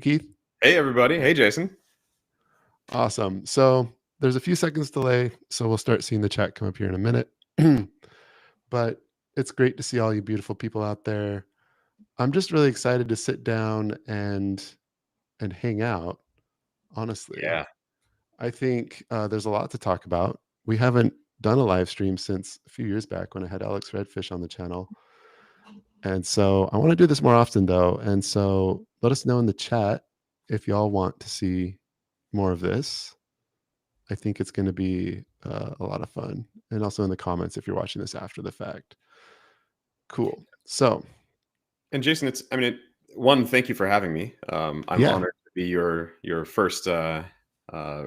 Keith. Hey, everybody. Hey, Jason. Awesome. So there's a few seconds delay, so we'll start seeing the chat come up here in a minute. But it's great to see all you beautiful people out there. I'm just really excited to sit down and hang out. Honestly, Yeah. I think there's a lot to talk about. We haven't done a live stream since a few years back when I had Alex Redfish on the channel, and so I want to do this more often, though. And so let us know in the chat if y'all want to see more of this. I think it's going to be a lot of fun. And also in the comments if you're watching this after the fact. Cool. So, And Jason, one, thank you for having me. I'm yeah. honored to be your first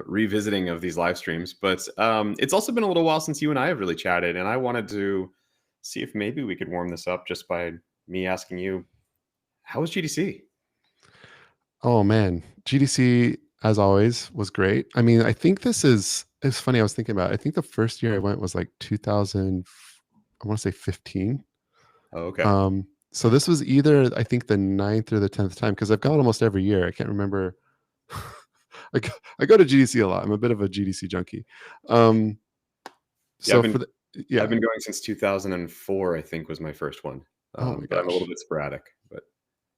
revisiting of these live streams. But it's also been a little while since you and I have really chatted, and I wanted to see if maybe we could warm this up just by me asking you, how was GDC? Oh, man. GDC, as always, was great. I mean, I think it's funny. I was thinking about it. I think the first year I went was like 2000, I want to say 15. Oh, okay. So this was either, I think, the 9th or the 10th time because I've gone almost every year. I can't remember. I go to GDC a lot. I'm a bit of a GDC junkie. Yeah, So for the, I've yeah. been going since 2004. I think was my first one. Oh my But I'm a little gosh. bit sporadic. But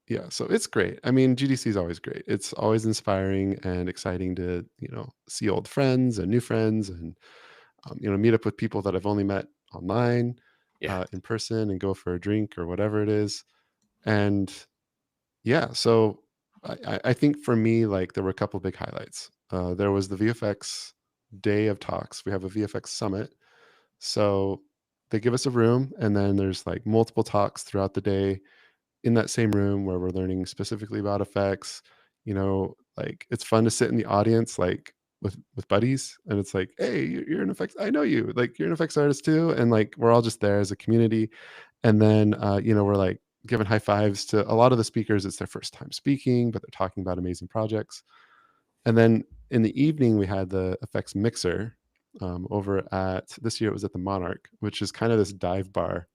Yeah, so it's great. I mean, GDC is always great. It's always inspiring and exciting to, see old friends and new friends and, meet up with people that I've only met online, yeah, in person and go for a drink or whatever it is. And yeah, so I think for me, like there were a couple big highlights. There was the VFX day of talks. We have a VFX summit. So they give us a room and then there's like multiple talks throughout the day in that same room where we're learning specifically about effects. Like it's fun to sit in the audience like with buddies and it's like, hey, you're an effects, I know you, like you're an effects artist too, and like we're all just there as a community. And then we're like giving high fives to a lot of the speakers. It's their first time speaking, but they're talking about amazing projects. And then in the evening we had the effects mixer, over at, this year it was at the Monarch, which is kind of this dive bar.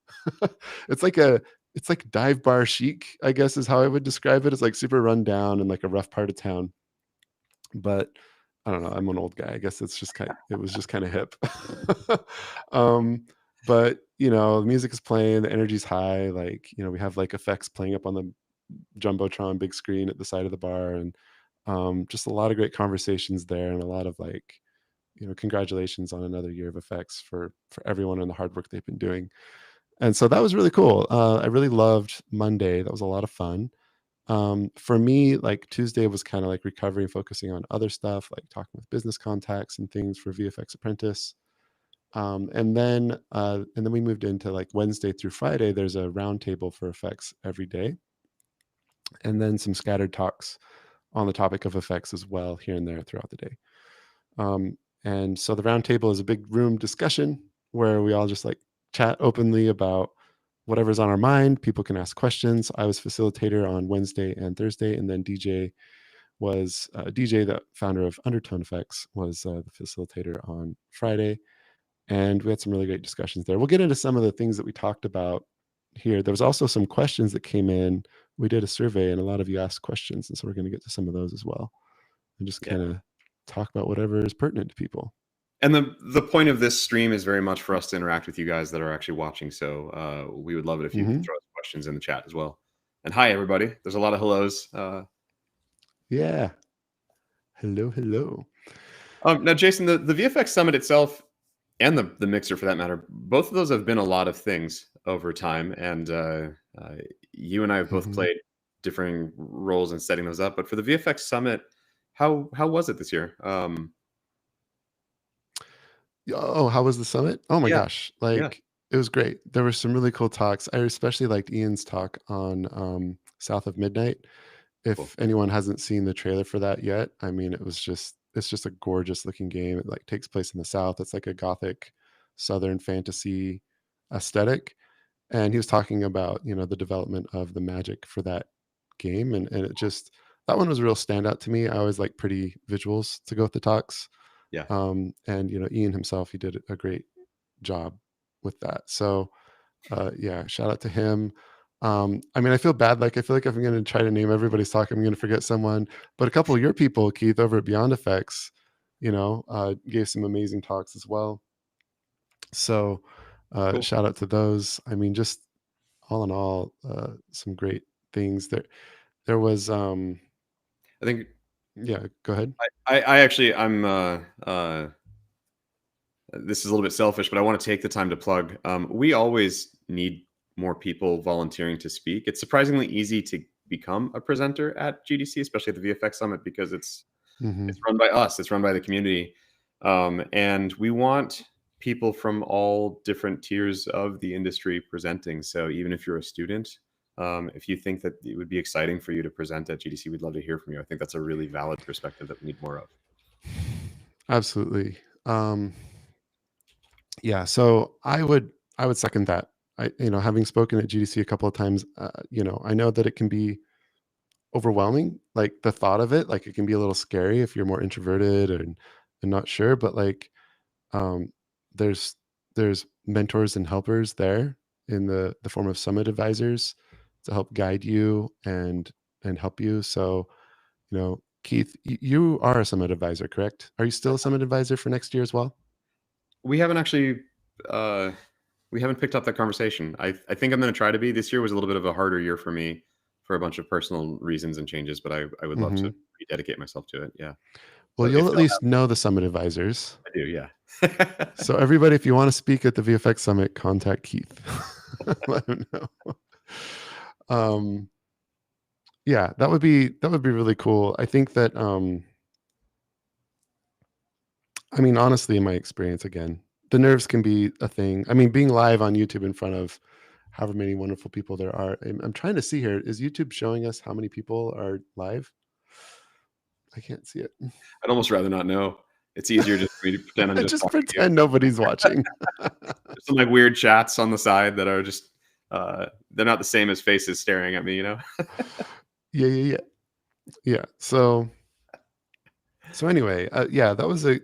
it's like a it's like dive bar chic, I guess is how I would describe it. It's like super run down in like a rough part of town. But I don't know, I'm an old guy. I guess it was just kind of hip. um, but the music is playing, the energy's high. Like, we have like effects playing up on the Jumbotron big screen at the side of the bar, and just a lot of great conversations there, and a lot of like, congratulations on another year of effects for everyone and the hard work they've been doing. And so that was really cool. I really loved Monday. That was a lot of fun. For me, like Tuesday was kind of like recovery, focusing on other stuff, like talking with business contacts and things for VFX Apprentice. And then we moved into like Wednesday through Friday. There's a roundtable for effects every day, and then some scattered talks on the topic of effects as well here and there throughout the day. And so the roundtable is a big room discussion where we all just like chat openly about whatever's on our mind. People can ask questions. I was facilitator on Wednesday and Thursday, and then DJ, the founder of Undertone Effects, was the facilitator on Friday. And we had some really great discussions there. We'll get into some of the things that we talked about here. There was also some questions that came in. We did a survey and a lot of you asked questions. And so we're going to get to some of those as well and just yeah. kind of talk about whatever is pertinent to people. And the point of this stream is very much for us to interact with you guys that are actually watching. So we would love it if you could throw us questions in the chat as well. And hi, everybody. There's a lot of hellos. Yeah. Hello. Now, Jason, the VFX Summit itself and the Mixer, for that matter, both of those have been a lot of things over time. And you and I have both played differing roles in setting those up. But for the VFX Summit, how was it this year? Oh, how was the summit? Oh my Yeah, gosh. yeah. Like it was great. There were some really cool talks. I especially liked Ian's talk on South of Midnight. Cool. If anyone hasn't seen the trailer for that yet, I mean, it's just a gorgeous looking game. It like takes place in the South. It's like a gothic Southern fantasy aesthetic. And he was talking about, the development of the magic for that game. And it just, that one was a real standout to me. I always like pretty visuals to go with the talks. Yeah. And Ian himself, he did a great job with that. So yeah, shout out to him. I mean, I feel bad. Like, I feel like if I'm going to try to name everybody's talk, I'm going to forget someone. But a couple of your people, Keith, over at Beyond Effects, gave some amazing talks as well. So, Cool. shout out to those. I mean, just all in all, some great things. There was, I think yeah. Go ahead. I actually this is a little bit selfish, but I want to take the time to plug. We always need more people volunteering to speak. It's surprisingly easy to become a presenter at GDC, especially at the VFX Summit, because Hmm. it's run by us, it's run by the community, and we want people from all different tiers of the industry presenting. So even if you're a student, if you think that it would be exciting for you to present at GDC, we'd love to hear from you. I think that's a really valid perspective that we need more of. Absolutely. Um, yeah. So I would second that. Having spoken at GDC a couple of times, I know that it can be overwhelming, like, the thought of it, like, it can be a little scary if you're more introverted and not sure, but, like, um, there's there's mentors and helpers there in the form of summit advisors to help guide you and help you. So, Keith, you are a summit advisor, correct? Are you still a summit advisor for next year as well? We haven't actually uh, we haven't picked up that conversation. I think I'm going to try to be. This year was a little bit of a harder year for me for a bunch of personal reasons and changes, but I would love to Mhm. rededicate myself to it. Yeah. Well, So you'll if at it'll least know the summit advisors. happen, I do. Yeah. So everybody, if you wanna speak at the VFX Summit, contact Keith. Let him know. Um, yeah, that would be really cool. I think that, I mean, honestly, in my experience, again, the nerves can be a thing. I mean, being live on YouTube in front of however many wonderful people there are. I'm trying to see here. Is YouTube showing us how many people are live? I can't see it. I'd almost rather not know. It's easier just for me to pretend I'm just Just talking to you. pretend nobody's watching. There's some like weird chats on the side that are just they're not the same as faces staring at me. Yeah, yeah, yeah. Yeah. So anyway, yeah, that was a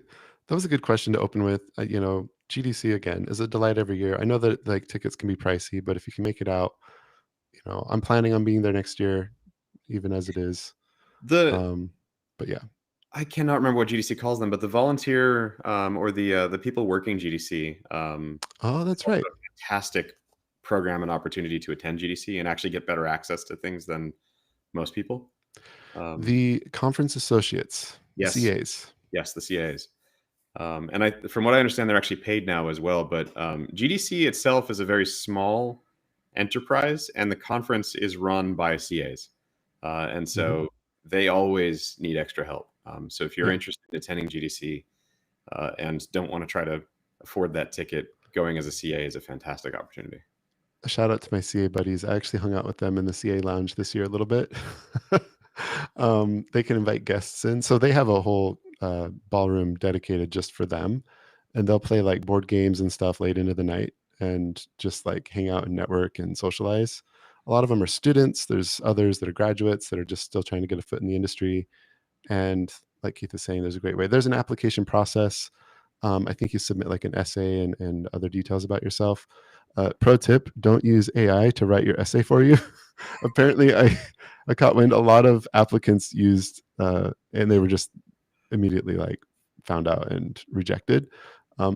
good question to open with. GDC again is a delight every year. I know that like tickets can be pricey, but if you can make it out, I'm planning on being there next year, even as it is. The Um, but yeah. I cannot remember what GDC calls them, but the volunteer or the people working GDC, Oh, it's that's also right. a fantastic program and opportunity to attend GDC and actually get better access to things than most people. Um, The conference associates, the yes, CAs. yes, the CAs. And from what I understand, they're actually paid now as well. But GDC itself is a very small enterprise, and the conference is run by CAs, and Hmm. so they always need extra help. So if you're Yeah. interested in attending GDC and don't want to try to afford that ticket, going as a CA is a fantastic opportunity. A shout out to my CA buddies. I actually hung out with them in the CA lounge this year a little bit. They can invite guests in. So they have a whole ballroom dedicated just for them. And they'll play like board games and stuff late into the night and just like hang out and network and socialize. A lot of them are students. There's others that are graduates that are just still trying to get a foot in the industry. And like Keith is saying, there's a great way. There's an application process. I think you submit like an essay and other details about yourself. Pro tip: don't use AI to write your essay for you. Apparently, I caught wind a lot of applicants used, and they were just immediately like found out and rejected.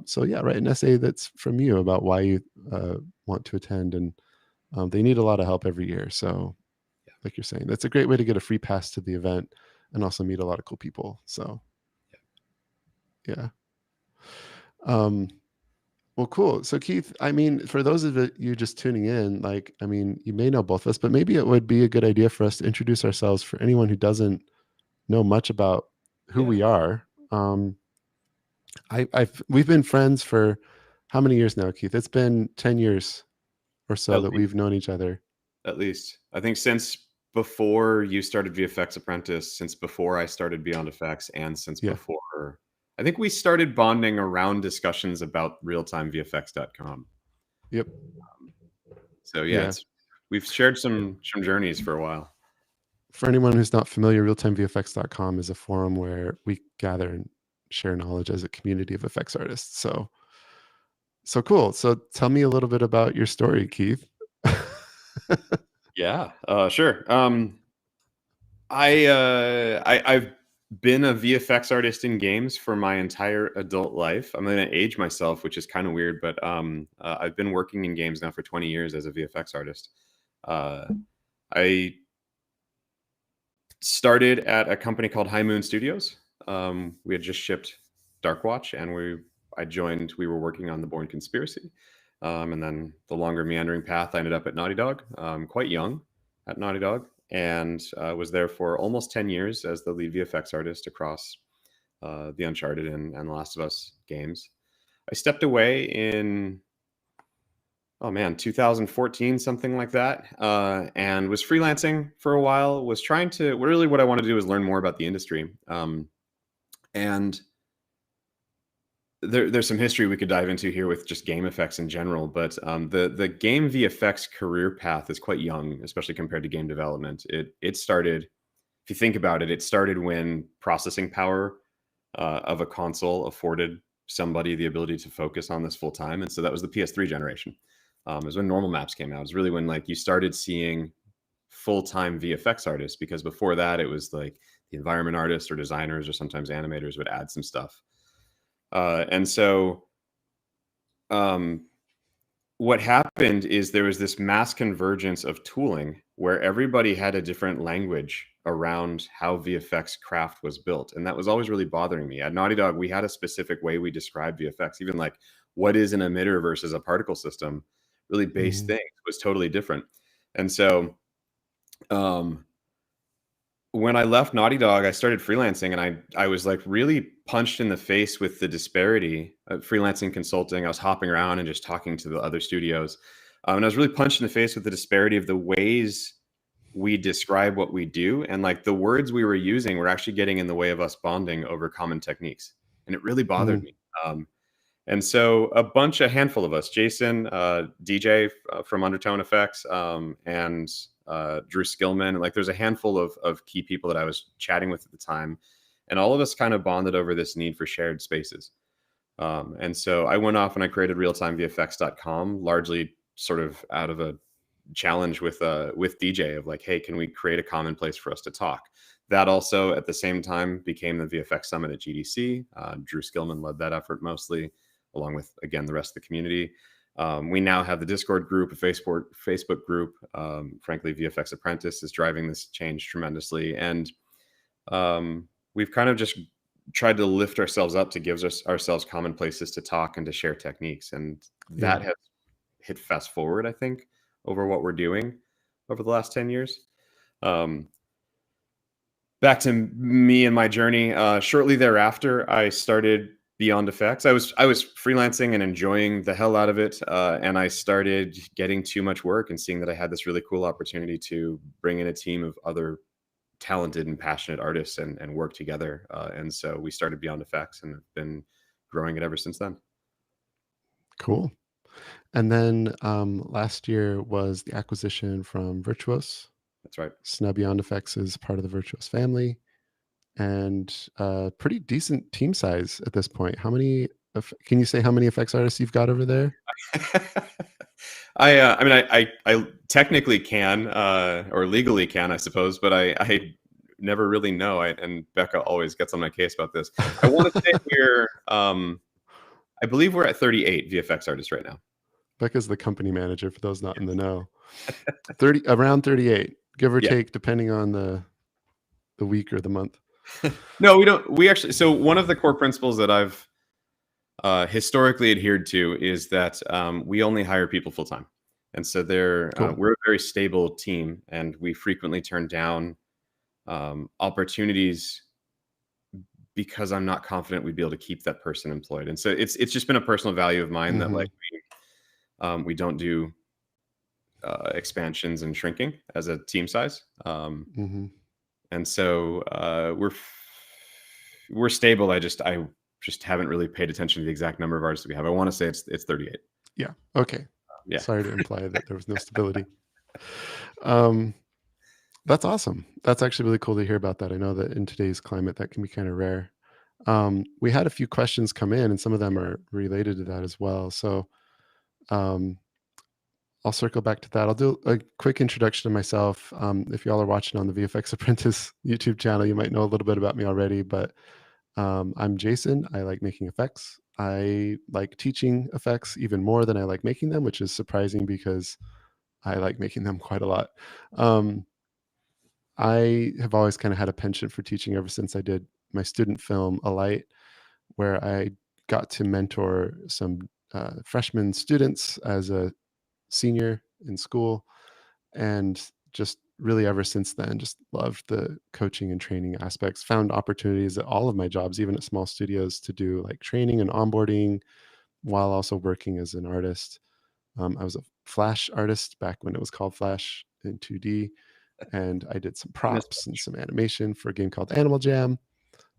So yeah, write an essay that's from you about why you want to attend, and they need a lot of help every year. So like you're saying, that's a great way to get a free pass to the event and also meet a lot of cool people. So yeah. Um, well, cool. So Keith, I mean, for those of you just tuning in, like, I mean, you may know both of us, but maybe it would be a good idea for us to introduce ourselves for anyone who doesn't know much about who Yeah, we are. We've been friends for how many years now, Keith? It's been 10 years or so at that least, we've known each other. at least I think since before you started VFX Apprentice, since before I started Beyond Effects, and since Yeah. before I think we started bonding around discussions about realtimevfx.com. Yep. So yeah, Yeah. it's we've shared some journeys for a while. For anyone who's not familiar, realtimevfx.com is a forum where we gather and share knowledge as a community of effects artists. So cool. So tell me a little bit about your story, Keith. Yeah, sure. I've been a VFX artist in games for my entire adult life. I'm gonna age myself, which is kind of weird, but I've been working in games now for 20 years as a VFX artist. Uh, I started at a company called High Moon Studios. We had just shipped Darkwatch, and I joined. We were working on the Bourne Conspiracy, and then the longer meandering path. I ended up at Naughty Dog, quite young at Naughty Dog, and was there for almost 10 years as the lead VFX artist across the Uncharted and The Last of Us games. I stepped away in, oh man, 2014, something like that, and was freelancing for a while. Was trying to, really what I wanted to do was learn more about the industry, and there's some history we could dive into here with just game effects in general, but the game VFX career path is quite young, especially compared to game development. It started, if you think about it, it started when processing power of a console afforded somebody the ability to focus on this full time, and so that was the PS3 generation. It was when normal maps came out. It was really when like you started seeing full-time VFX artists, because before that it was like the environment artists or designers or sometimes animators would add some stuff. And so um, what happened is there was this mass convergence of tooling where everybody had a different language around how VFX craft was built. And that was always really bothering me. At Naughty Dog, we had a specific way we described VFX, even like what is an emitter versus a particle system, really base Mhm. things was totally different. And so um, when I left Naughty Dog, I started freelancing, and I was like really punched in the face with the disparity of freelancing consulting. I was hopping around and just talking to the other studios, and I was really punched in the face with the disparity of the ways we describe what we do, and like the words we were using were actually getting in the way of us bonding over common techniques, and it really bothered Mhm. me. And so a handful of us, Jason, DJ from Undertone Effects, and Drew Skillman, like there's a handful of key people that I was chatting with at the time. And all of us kind of bonded over this need for shared spaces. And so I went off and I created realtimevfx.com, largely sort of out of a challenge with DJ of like, hey, can we create a common place for us to talk? That also at the same time became the VFX Summit at GDC. Drew Skillman led that effort mostly, along with again the rest of the community. We now have the Discord group, a Facebook group. Frankly, VFX Apprentice is driving this change tremendously, and we've kind of just tried to lift ourselves up to give ourselves common places to talk and to share techniques, and Yeah. that has hit fast forward, I think, over what we're doing over the last 10 years. Um, Back to me and my journey. Shortly thereafter, I started Beyond Effects. I was freelancing and enjoying the hell out of it, and I started getting too much work and seeing that I had this really cool opportunity to bring in a team of other talented and passionate artists and work together. And so we started Beyond Effects and have been growing it ever since then. Cool. And then last year was the acquisition from Virtuos. That's right. So now Beyond Effects is part of the Virtuos family, and pretty decent team size at this point. How many? Can you say how many effects artists you've got over there? I mean, I technically can, or legally can, I suppose, but I never really know. And Becca always gets on my case about this. I want to say I believe we're at 38 VFX artists right now. Becca's the company manager for those not in the know. 30, around 38, give or Yeah. take, depending on the week or the month. No, we don't. We actually, so one of the core principles that I've historically adhered to is that we only hire people full time. And so Cool. we're a very stable team, and we frequently turn down opportunities because I'm not confident we'd be able to keep that person employed. And so it's just been a personal value of mine that Hmm. like we don't do expansions and shrinking as a team size. Hmm. And so we're stable. I just haven't really paid attention to the exact number of artists we have. I want to say it's 38. Yeah. Okay. Yeah. Sorry to imply that there was no stability. Um, that's awesome. That's actually really cool to hear about that. I know that in today's climate, that can be kind of rare. We had a few questions come in, and some of them are related to that as well. So, um, I'll circle back to that. I'll do a quick introduction to myself. If y'all are watching on the VFX Apprentice YouTube channel, you might know a little bit about me already, but I'm Jason. I like making effects. I like teaching effects even more than I like making them, which is surprising because I like making them quite a lot. Um, I have always kind of had a penchant for teaching ever since I did my student film, Alight, where I got to mentor some freshman students as a senior in school. And just really ever since then, just loved the coaching and training aspects. Found opportunities at all of my jobs, even at small studios, to do like training and onboarding while also working as an artist. I was a Flash artist back when it was called Flash in 2D, and I did some Goodness. props and some animation for a game called Animal Jam.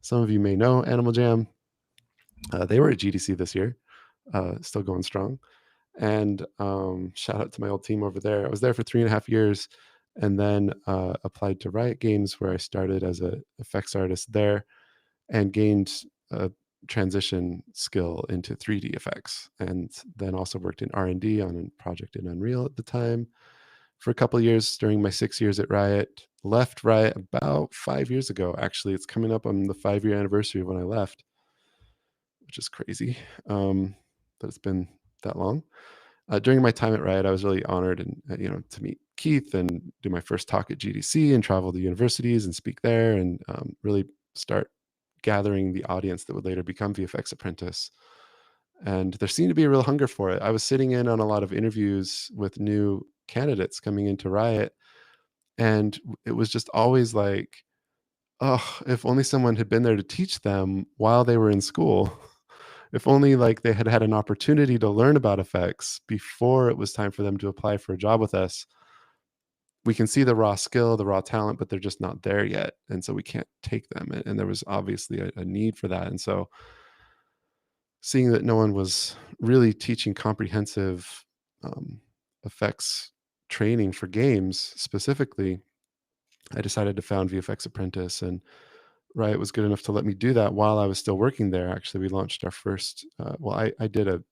Some of you may know Animal Jam. They were at GDC this year, still going strong. And shout out to my old team over there. I was there for 3.5 years, and then applied to Riot Games, where I started as a effects artist there, and gained a transition skill into 3D effects, and then also worked in R&D on a project in Unreal at the time for a couple of years during my 6 years at Riot. Left Riot about 5 years ago. Actually, it's coming up on the 5-year anniversary of when I left, which is crazy that it's been that long. During my time at Riot, I was really honored and to meet Keith and do my first talk at GDC and travel to universities and speak there, and really start gathering the audience that would later become VFX Apprentice. And there seemed to be a real hunger for it. I was sitting in on a lot of interviews with new candidates coming into Riot, and it was just always like, oh, if only someone had been there to teach them while they were in school. If only like they had had an opportunity to learn about effects before it was time for them to apply for a job with us. We can see the raw skill, the raw talent, but they're just not there yet. And so we can't take them. And there was obviously a need for that. And so seeing that no one was really teaching comprehensive um, effects training for games specifically, I decided to found VFX Apprentice, and Riot was good enough to let me do that while I was still working there. Actually, we launched our first. I did a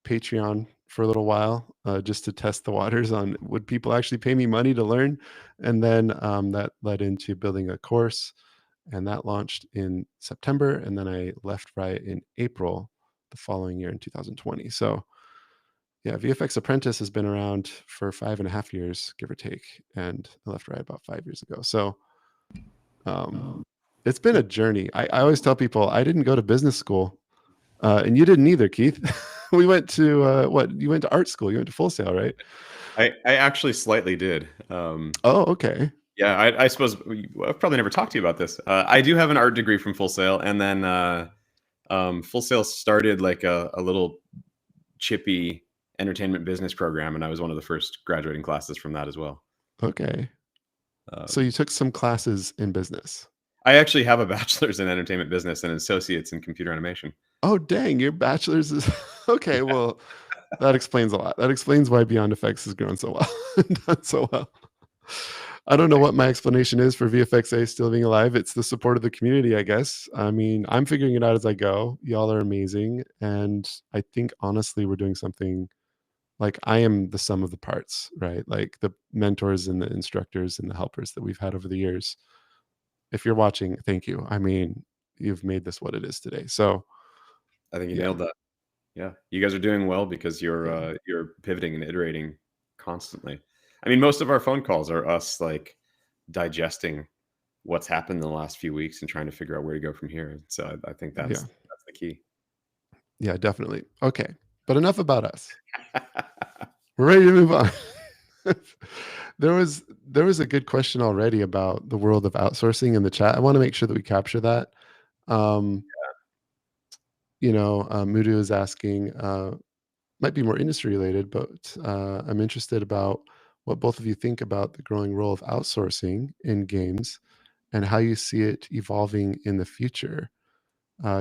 Patreon for a little while just to test the waters on would people actually pay me money to learn, and then that led into building a course, and that launched in September, and then I left Riot in April the following year in 2020. So yeah, VFX Apprentice has been around for 5.5 years, give or take, and I left Riot about 5 years ago. So um, it's been a journey. I always tell people I didn't go to business school, and you didn't either, Keith. We went to what? You went to art school. You went to Full Sail, right? I actually slightly did. Oh, okay. Yeah, I suppose I've probably never talked to you about this. I do have an art degree from Full Sail, and then Full Sail started like a little chippy entertainment business program, and I was one of the first graduating classes from that as well. Okay. So Um, you took some classes in business. I actually have a bachelor's in entertainment business and associates in computer animation. Oh, dang, your bachelor's is okay. Well, that explains a lot. That explains why Beyond Effects has grown so well and done so well. I don't know what my explanation is for VFXA still being alive. It's the support of the community, I guess. I mean, I'm figuring it out as I go. Y'all are amazing. And I think honestly, we're doing something like I am the sum of the parts, right? Like the mentors and the instructors and the helpers that we've had over the years. If you're watching, thank you. I mean, you've made this what it is today. So I think you yeah, nailed that. Yeah, you guys are doing well because yeah, you're pivoting and iterating constantly. I mean, most of our phone calls are us like digesting what's happened in the last few weeks and trying to figure out where to go from here. So I think yeah, that's the key. yeah, definitely. Okay. But enough about us. We're ready to move on. There was a good question already about the world of outsourcing in the chat. I want to make sure that we capture that. Um, Mudu is asking, might be more industry related, but I'm interested about what both of you think about the growing role of outsourcing in games and how you see it evolving in the future.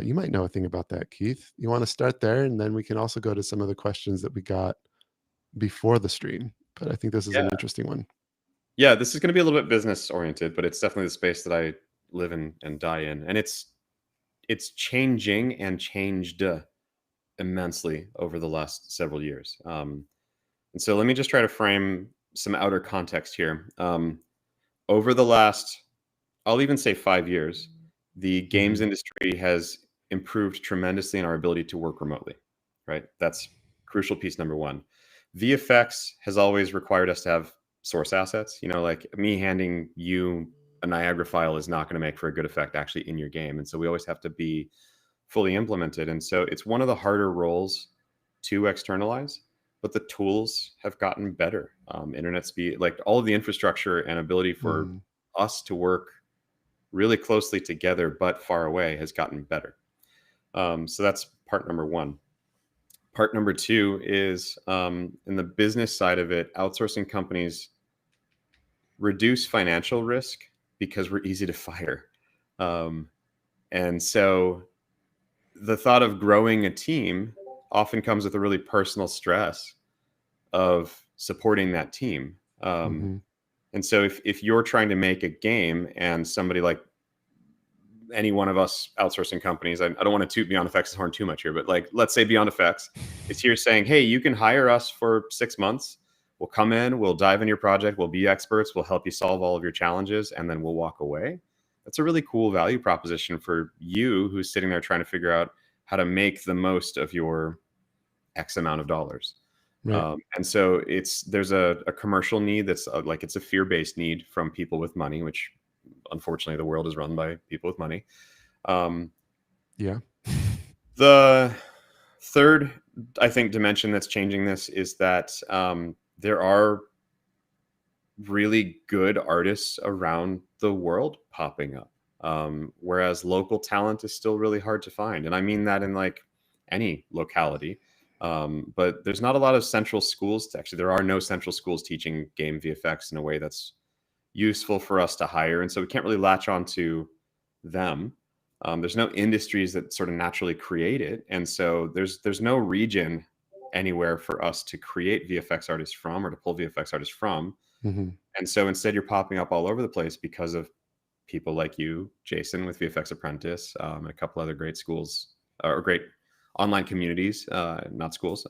You might know a thing about that, Keith. You want to start there, and then we can also go to some of the questions that we got before the stream. But I think this is Yeah. an interesting one. Yeah, this is going to be a little bit business oriented, but it's definitely the space that I live in and die in. And it's changing and changed immensely over the last several years. And so let me just try to frame some outer context here. Over the last, I'll even say 5 years, the games Mhm. industry has improved tremendously in our ability to work remotely, right? That's crucial piece number one. VFX has always required us to have source assets. Like me handing you a Niagara file is not going to make for a good effect actually in your game. And so we always have to be fully implemented. And so it's one of the harder roles to externalize, but the tools have gotten better. Internet speed, like all of the infrastructure and ability for Mhm. us to work really closely together but far away has gotten better. So that's part number one. Part number two is in the business side of it, outsourcing companies reduce financial risk because we're easy to fire. Um, and so the thought of growing a team often comes with a really personal stress of supporting that team. Mhm. And so if you're trying to make a game and somebody like any one of us outsourcing companies, I don't want to toot Beyond Effects' horn too much here, but like, let's say Beyond Effects is here saying, hey, you can hire us for 6 months. We'll come in, we'll dive in your project, we'll be experts, we'll help you solve all of your challenges, and then we'll walk away. That's a really cool value proposition for you who's sitting there trying to figure out how to make the most of your X amount of dollars. Right. And so there's a commercial need that's like it's a fear-based need from people with money, which unfortunately the world is run by people with money. Um, Yeah. the third, I think, dimension that's changing this is that there are really good artists around the world popping up, whereas local talent is still really hard to find. And I mean that in like any locality. But there's not a lot of central schools. Actually, there are no central schools teaching game VFX in a way that's useful for us to hire, and so we can't really latch on to them. There's no industries that sort of naturally create it, and so there's no region anywhere for us to create VFX artists from or to pull VFX artists from. Mhm. And so instead, you're popping up all over the place because of people like you, Jason, with VFX Apprentice, and a couple other great schools or great online communities, not schools.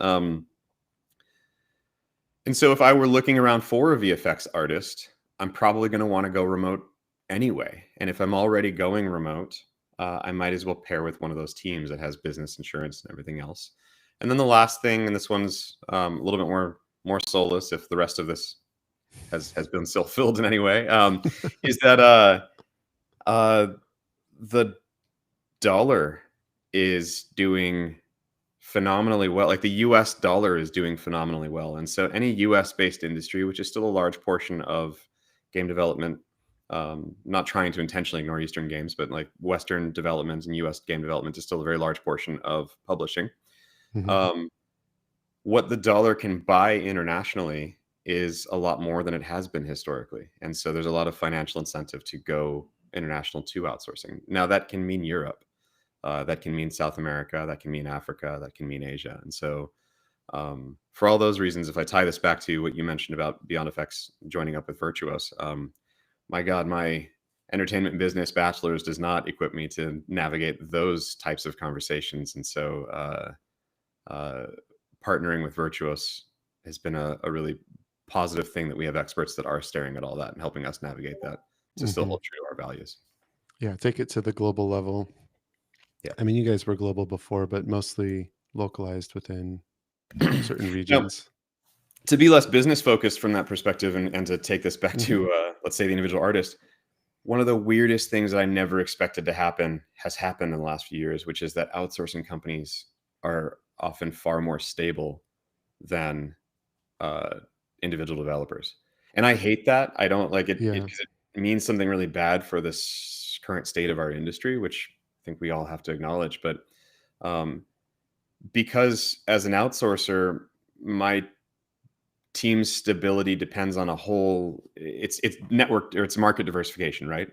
And so if I were looking around for a VFX artist, I'm probably going to want to go remote anyway. And if I'm already going remote, I might as well pair with one of those teams that has business insurance and everything else. And then the last thing, and this one's a little bit more soulless, if the rest of this has been still filled in any way, is that uh, the dollar is doing phenomenally well. Like the US dollar is doing phenomenally well. And so any US based industry, which is still a large portion of game development, not trying to intentionally ignore Eastern games, but like Western development and US game development is still a very large portion of publishing. Mhm. Um, what the dollar can buy internationally is a lot more than it has been historically. And so there's a lot of financial incentive to go international to outsourcing. Now, that can mean Europe, that can mean South America, that can mean Africa, that can mean Asia. And so, for all those reasons, if I tie this back to what you mentioned about Beyond Effects joining up with Virtuos, my God, my entertainment business bachelor's does not equip me to navigate those types of conversations. And so, uh, partnering with Virtuos has been a really positive thing that we have experts that are staring at all that and helping us navigate that to still Mhm. hold true to our values. Yeah, take it to the global level. Yeah. I mean, you guys were global before, but mostly localized within certain Now, regions. to be less business focused from that perspective and to take this back Mhm. to, let's say, the individual artist, one of the weirdest things that I never expected to happen has happened in the last few years, which is that outsourcing companies are often far more stable than uh, individual developers. And I hate that. I don't like it Yeah. because it means something really bad for this current state of our industry, which I think we all have to acknowledge. But um, because as an outsourcer, my team's stability depends on a whole it's network or it's market diversification, right?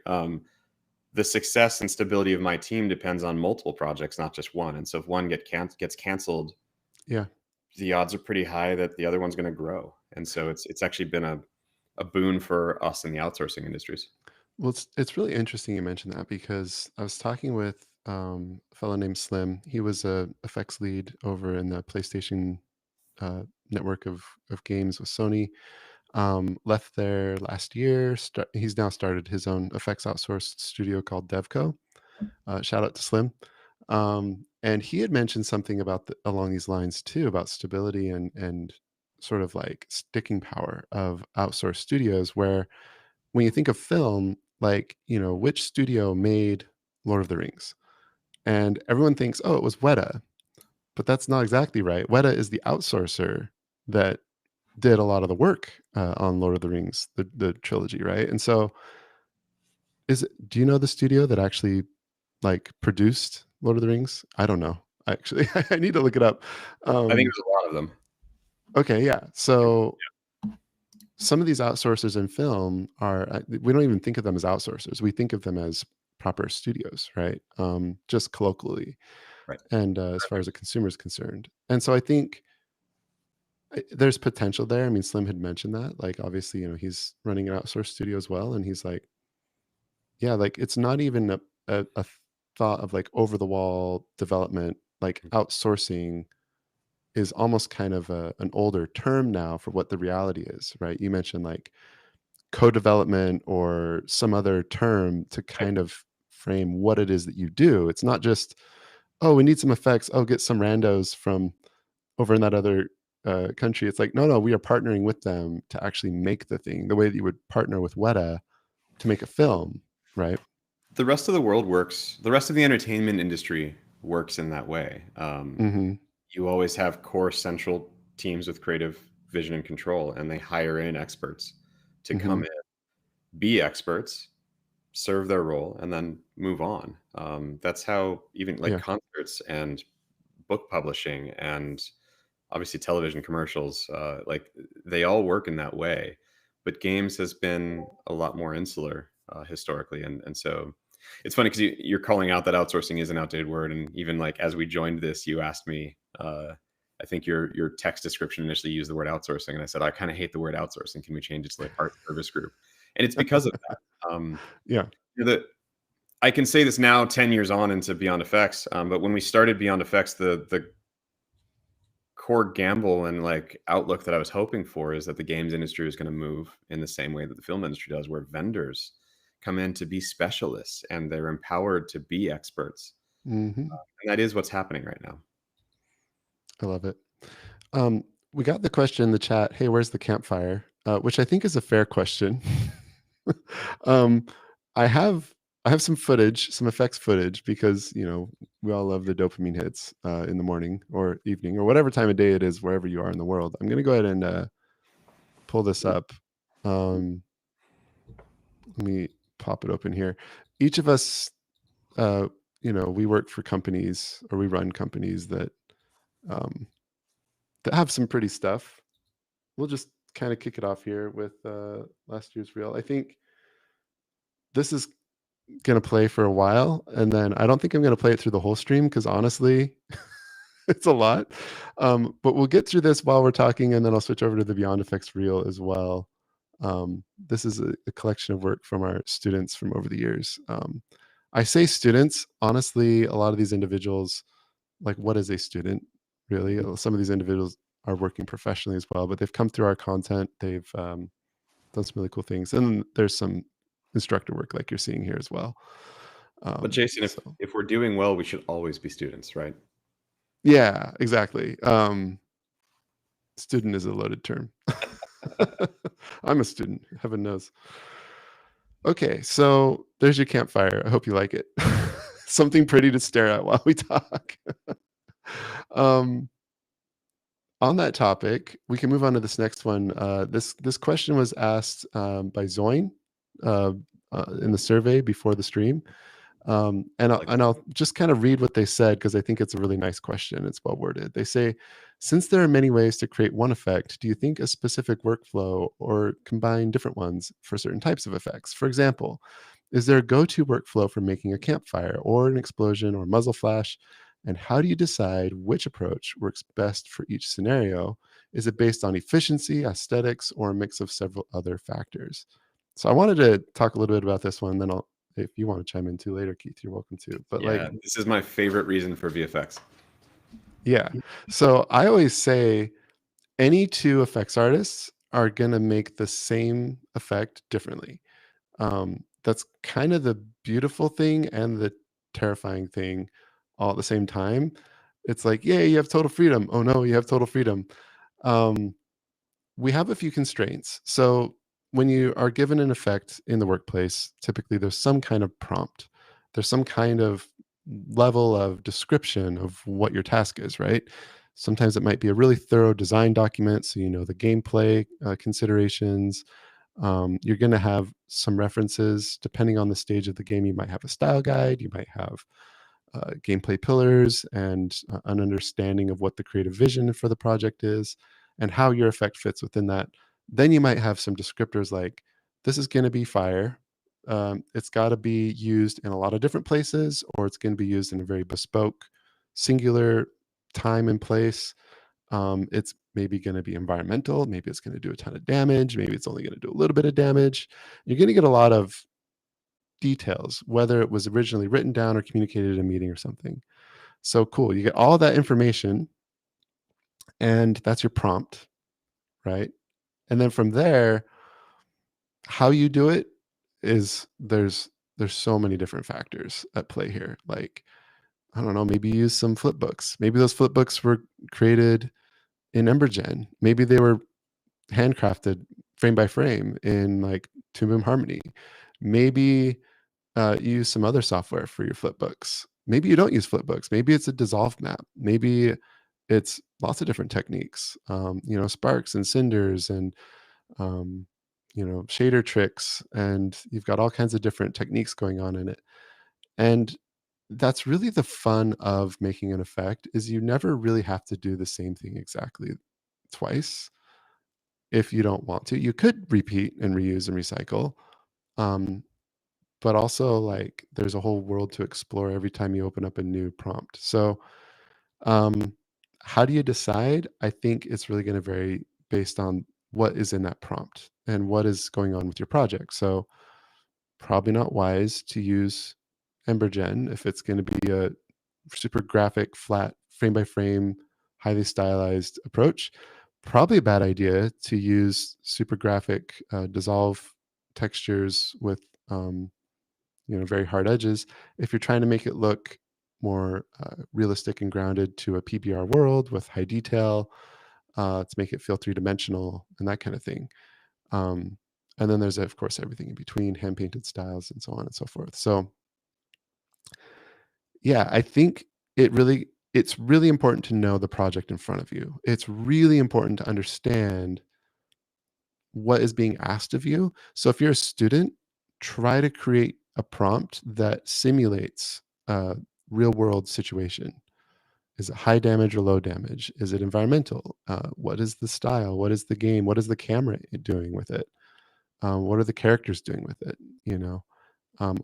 The success and stability of my team depends on multiple projects, not just one. And so if one gets canceled, Yeah. the odds are pretty high that the other one's going to grow. And so it's actually been a boon for us in the outsourcing industries. Well, it's really interesting you mentioned that because I was talking with a fellow named Slim. He was a effects lead over in the PlayStation network of games with Sony. Left there last year. He's now started his own effects outsourced studio called Devco. Shout out to Slim. And he had mentioned something about along these lines too, about stability and sort of like sticking power of outsourced studios. Where when you think of film, like which studio made Lord of the Rings, and everyone thinks, oh, it was Weta, but that's not exactly right. Weta is the outsourcer that did a lot of the work on Lord of the Rings, the trilogy, right? And so, do you know the studio that actually like produced Lord of the Rings? I don't know. Actually, I need to look it up. I think there's a lot of them. Okay, yeah. So some of these outsourcers in film we don't even think of them as outsourcers. We think of them as proper studios, right? Just colloquially, Right. and as far as the consumer is concerned. And so I think there's potential there. I mean, Slim had mentioned that. Like, obviously, he's running an outsourced studio as well, and he's like, yeah, like it's not even a thought of like over the wall development. Like outsourcing is almost kind of an older term now for what the reality is, right? You mentioned like co-development or some other term to Right. kind of frame what it is that you do. It's not just, oh, we need some effects. Oh, get some randos from over in that other country. It's like, no, no, we are partnering with them to actually make the thing the way that you would partner with Weta to make a film, right? The rest of the world works. The rest of the entertainment industry works in that way. Mm-hmm. You always have core central teams with creative vision and control, and they hire in experts to Mm-hmm. come in, be experts, serve their role, and then move on. That's how even like Yeah. concerts and book publishing and obviously television commercials, like they all work in that way. But games has been a lot more insular historically, and so it's funny because you're calling out that outsourcing is an outdated word, and even like as we joined this, you asked me. I think your text description initially used the word outsourcing, and I said I kind of hate the word outsourcing. Can we change it to like art service group? And it's because of that. Yeah. The I can say this now, 10 years on into Beyond Effects, but when we started Beyond Effects, the core gamble and like outlook that I was hoping for is that the games industry was going to move in the same way that the film industry does, where vendors come in to be specialists and they're empowered to be experts. Mm-hmm. And that is what's happening right now. I love it. We got the question in the chat, hey, where's the campfire? Which I think is a fair question. um, I have some footage, some effects footage, because we all love the dopamine hits in the morning or evening or whatever time of day it is, wherever you are in the world. I'm gonna go ahead and pull this up. Let me pop it open here. Each of us, we work for companies or we run companies um, that have some pretty stuff. We'll just kind of kick it off here with last year's reel. I think this is going to play for a while, and then I don't think I'm going to play it through the whole stream because honestly, it's a lot. But we'll get through this while we're talking, and then I'll switch over to the Beyond Effects reel as well. This is a collection of work from our students from over the years. I say students, honestly, a lot of these individuals, like what is a student really? Some of these individuals are working professionally as well, but they've come through our content. They've done some really cool things. And there's some instructor work like you're seeing here as well. But Jason, So if we're doing well, we should always be students, right? yeah, exactly. Student is a loaded term. I'm a student, heaven knows. Okay, so there's your campfire. I hope you like it. Something pretty to stare at while we talk. um, on that topic, we can move on to this next one. This question was asked by Zoin in the survey before the stream. And I'll just kind of read what they said because I think it's a really nice question. It's well worded. They say, since there are many ways to create one effect, do you think a specific workflow or combine different ones for certain types of effects? For example, is there a go-to workflow for making a campfire or an explosion or muzzle flash? And how do you decide which approach works best for each scenario? Is it based on efficiency, aesthetics, or a mix of several other factors? So I wanted to talk a little bit about this one, then I'll if you want to chime in too later, Keith, you're welcome to. But like, Yeah, this is my favorite reason for VFX. yeah. So I always say any two effects artists are going to make the same effect differently. That's kind of the beautiful thing and the terrifying thing all at the same time. It's like, yeah, you have total freedom. Oh no, you have total freedom. Um, we have a few constraints. So when you are given an effect in the workplace, typically there's some kind of prompt. There's some kind of level of description of what your task is, right? Sometimes it might be a really thorough design document, so you know the gameplay considerations. You're going to have some references depending on the stage of the game. You might have a style guide, you might have gameplay pillars, and an understanding of what the creative vision for the project is and how your effect fits within that. Then you might have some descriptors like this is going to be fire. It's got to be used in a lot of different places, or it's going to be used in a very bespoke, singular time and place. It's maybe going to be environmental. Maybe it's going to do a ton of damage. Maybe it's only going to do a little bit of damage. You're going to get a lot of details, whether it was originally written down or communicated in a meeting or something. So cool. You get all that information, and that's your prompt, right? And then from there, how you do it is there's so many different factors at play here. Like, I don't know, maybe use some flip books. Maybe those flip books were created in Embergen. Maybe they were handcrafted frame by frame in like Toon Harmony. Maybe use some other software for your flipbooks. Maybe you don't use flipbooks. Maybe it's a dissolve map. Maybe it's lots of different techniques. Sparks and cinders and um, shader tricks, and you've got all kinds of different techniques going on in it. And that's really the fun of making an effect is you never really have to do the same thing exactly twice if you don't want to. You could repeat and reuse and recycle. Um, but also like there's a whole world to explore every time you open up a new prompt. So, um, how do you decide? I think it's really going to vary based on what is in that prompt and what is going on with your project. So, probably not wise to use Embergen if it's going to be a super graphic, flat, frame by frame, highly stylized approach. Probably a bad idea to use super graphic dissolve textures with very hard edges. If you're trying to make it look more realistic and grounded to a PBR world with high detail, to make it feel three-dimensional and that kind of thing. Um, and then there's, of course, everything in between, hand-painted styles and so on and so forth. So yeah, I think it's really important to know the project in front of you. It's really important to understand what is being asked of you. So if you're a student, try to create a prompt that simulates a real world situation. Is it high damage or low damage? Is it environmental? What is the style? What is the game? What is the camera doing with it? What are the characters doing with it?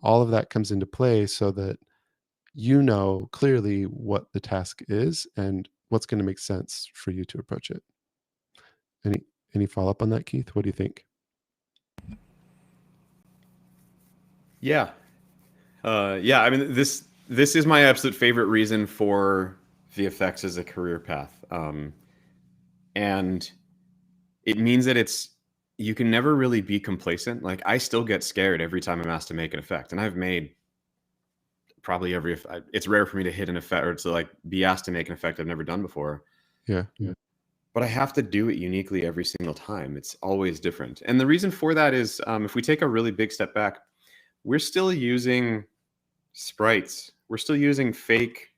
All of that comes into play so that you know clearly what the task is and what's going to make sense for you to approach it. Any follow up on that, Keith? What do you think? Yeah. Yeah, I mean this is my absolute favorite reason for VFX as a career path. And it means that you can never really be complacent. Like I still get scared every time I'm asked to make an effect, and I've made probably it's rare for me to hit an effect or to like be asked to make an effect I've never done before. Yeah. But I have to do it uniquely every single time. It's always different. And the reason for that is if we take a really big step back, we're still using sprites. We're still using fake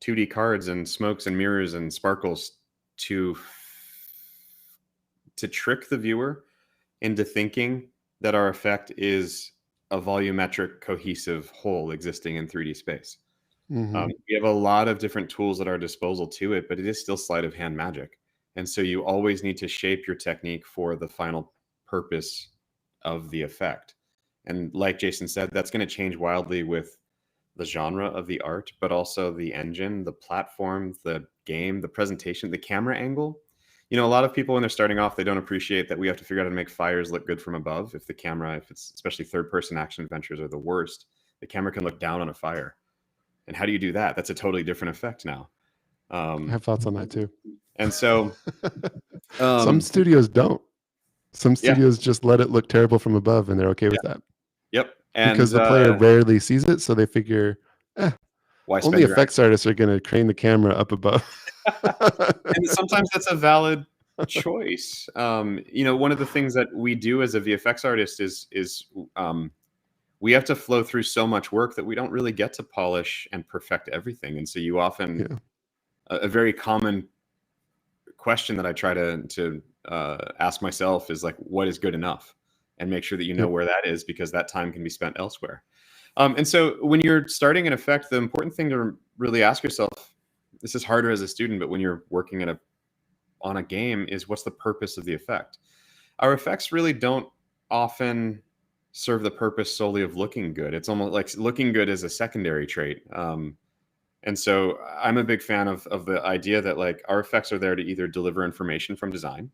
2D cards and smokes and mirrors and sparkles to trick the viewer into thinking that our effect is a volumetric cohesive whole existing in 3D space. Mm-hmm. We have a lot of different tools at our disposal to it, but it is still sleight of hand magic. And so you always need to shape your technique for the final purpose of the effect. And like Jason said, that's going to change wildly with the genre of the art, but also the engine, the platform, the game, the presentation, the camera angle. A lot of people when they're starting off, they don't appreciate that we have to figure out how to make fires look good from above. If it's especially third person action adventures are the worst. the camera can look down on a fire. And how do you do that? That's a totally different effect now. I have thoughts on that too. And so, Some studios don't. Some yeah, studios just let it look terrible from above, and they're okay with that yep. because And the player rarely sees it, so they figure, eh, why only spend your effects artists are going to crane the camera up above. and sometimes that's a valid choice. One of the things that we do as a VFX artist is we have to flow through so much work that we don't really get to polish and perfect everything. And so you often, Yeah. a very common question that I try to ask myself is like, what is good enough? And make sure that you know Yep. where that is, because that time can be spent elsewhere. And so when you're starting an effect, the important thing to really ask yourself, this is harder as a student, but when you're working on a game, is what's the purpose of the effect? Our effects really don't often serve the purpose solely of looking good. It's almost like looking good is a secondary trait. And so I'm a big fan of the idea that like our effects are there to either deliver information from design.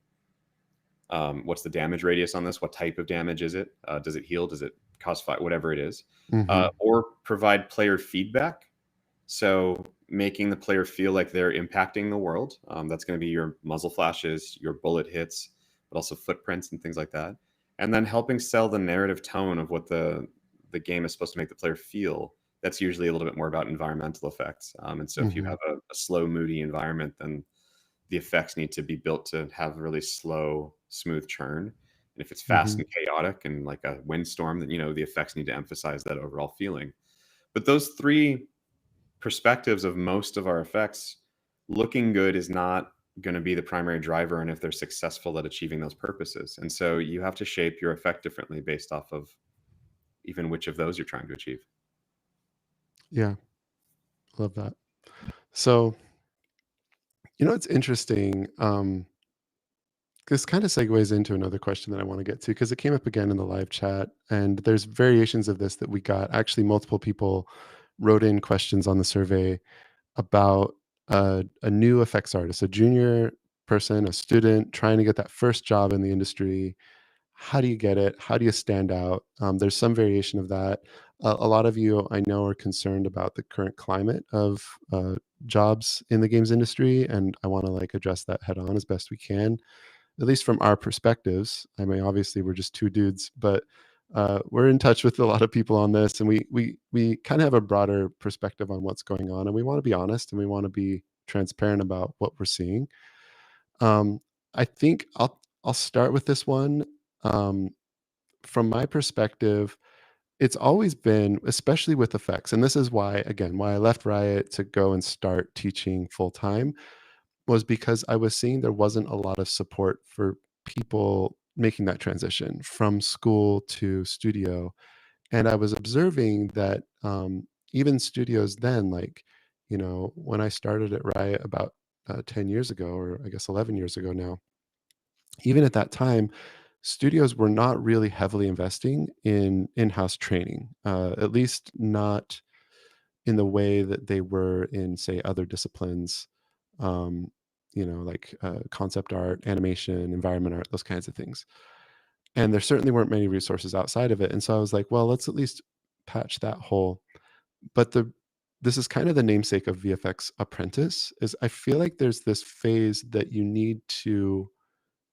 What's the damage radius on this? What type of damage is it? Does it heal? Does it cause fire? Whatever it is. Mm-hmm. Or provide player feedback. So making the player feel like they're impacting the world. That's going to be your muzzle flashes, your bullet hits, but also footprints and things like that. And then helping sell the narrative tone of what the game is supposed to make the player feel. That's usually a little bit more about environmental effects. And so if you Mm-hmm. have a slow, moody environment, then the effects need to be built to have a really slow, smooth churn. And if it's fast Mm-hmm. and chaotic and like a windstorm, then the effects need to emphasize that overall feeling. But those three perspectives of most of our effects, looking good is not going to be the primary driver, and if they're successful at achieving those purposes. And so you have to shape your effect differently based off of even which of those you're trying to achieve. Yeah. Love that. So, it's interesting. This kind of segues into another question that I want to get to because it came up again in the live chat, and there's variations of this that we got. Actually, multiple people wrote in questions on the survey about a new effects artist, a junior person, a student trying to get that first job in the industry. How do you get it? How do you stand out? There's some variation of that. A lot of you I know are concerned about the current climate of jobs in the games industry, and I want to like address that head on as best we can, at least from our perspectives. I mean, obviously, we're just two dudes, but we're in touch with a lot of people on this, and we kind of have a broader perspective on what's going on, and we want to be honest and we want to be transparent about what we're seeing. Um, I think I'll start with this one. Um, from my perspective, it's always been, especially with effects, and this is why, again, why I left Riot to go and start teaching full time, was because I was seeing there wasn't a lot of support for people making that transition from school to studio. And I was observing that even studios then, like, when I started at Riot about 10 years ago, or I guess 11 years ago now, even at that time, studios were not really heavily investing in in-house training, at least not in the way that they were in, say, other disciplines, um, like concept art, animation, environment art, those kinds of things. And there certainly weren't many resources outside of it. And so I was like, well, let's at least patch that hole. But this is kind of the namesake of VFX apprentice, is I feel like there's this phase that you need to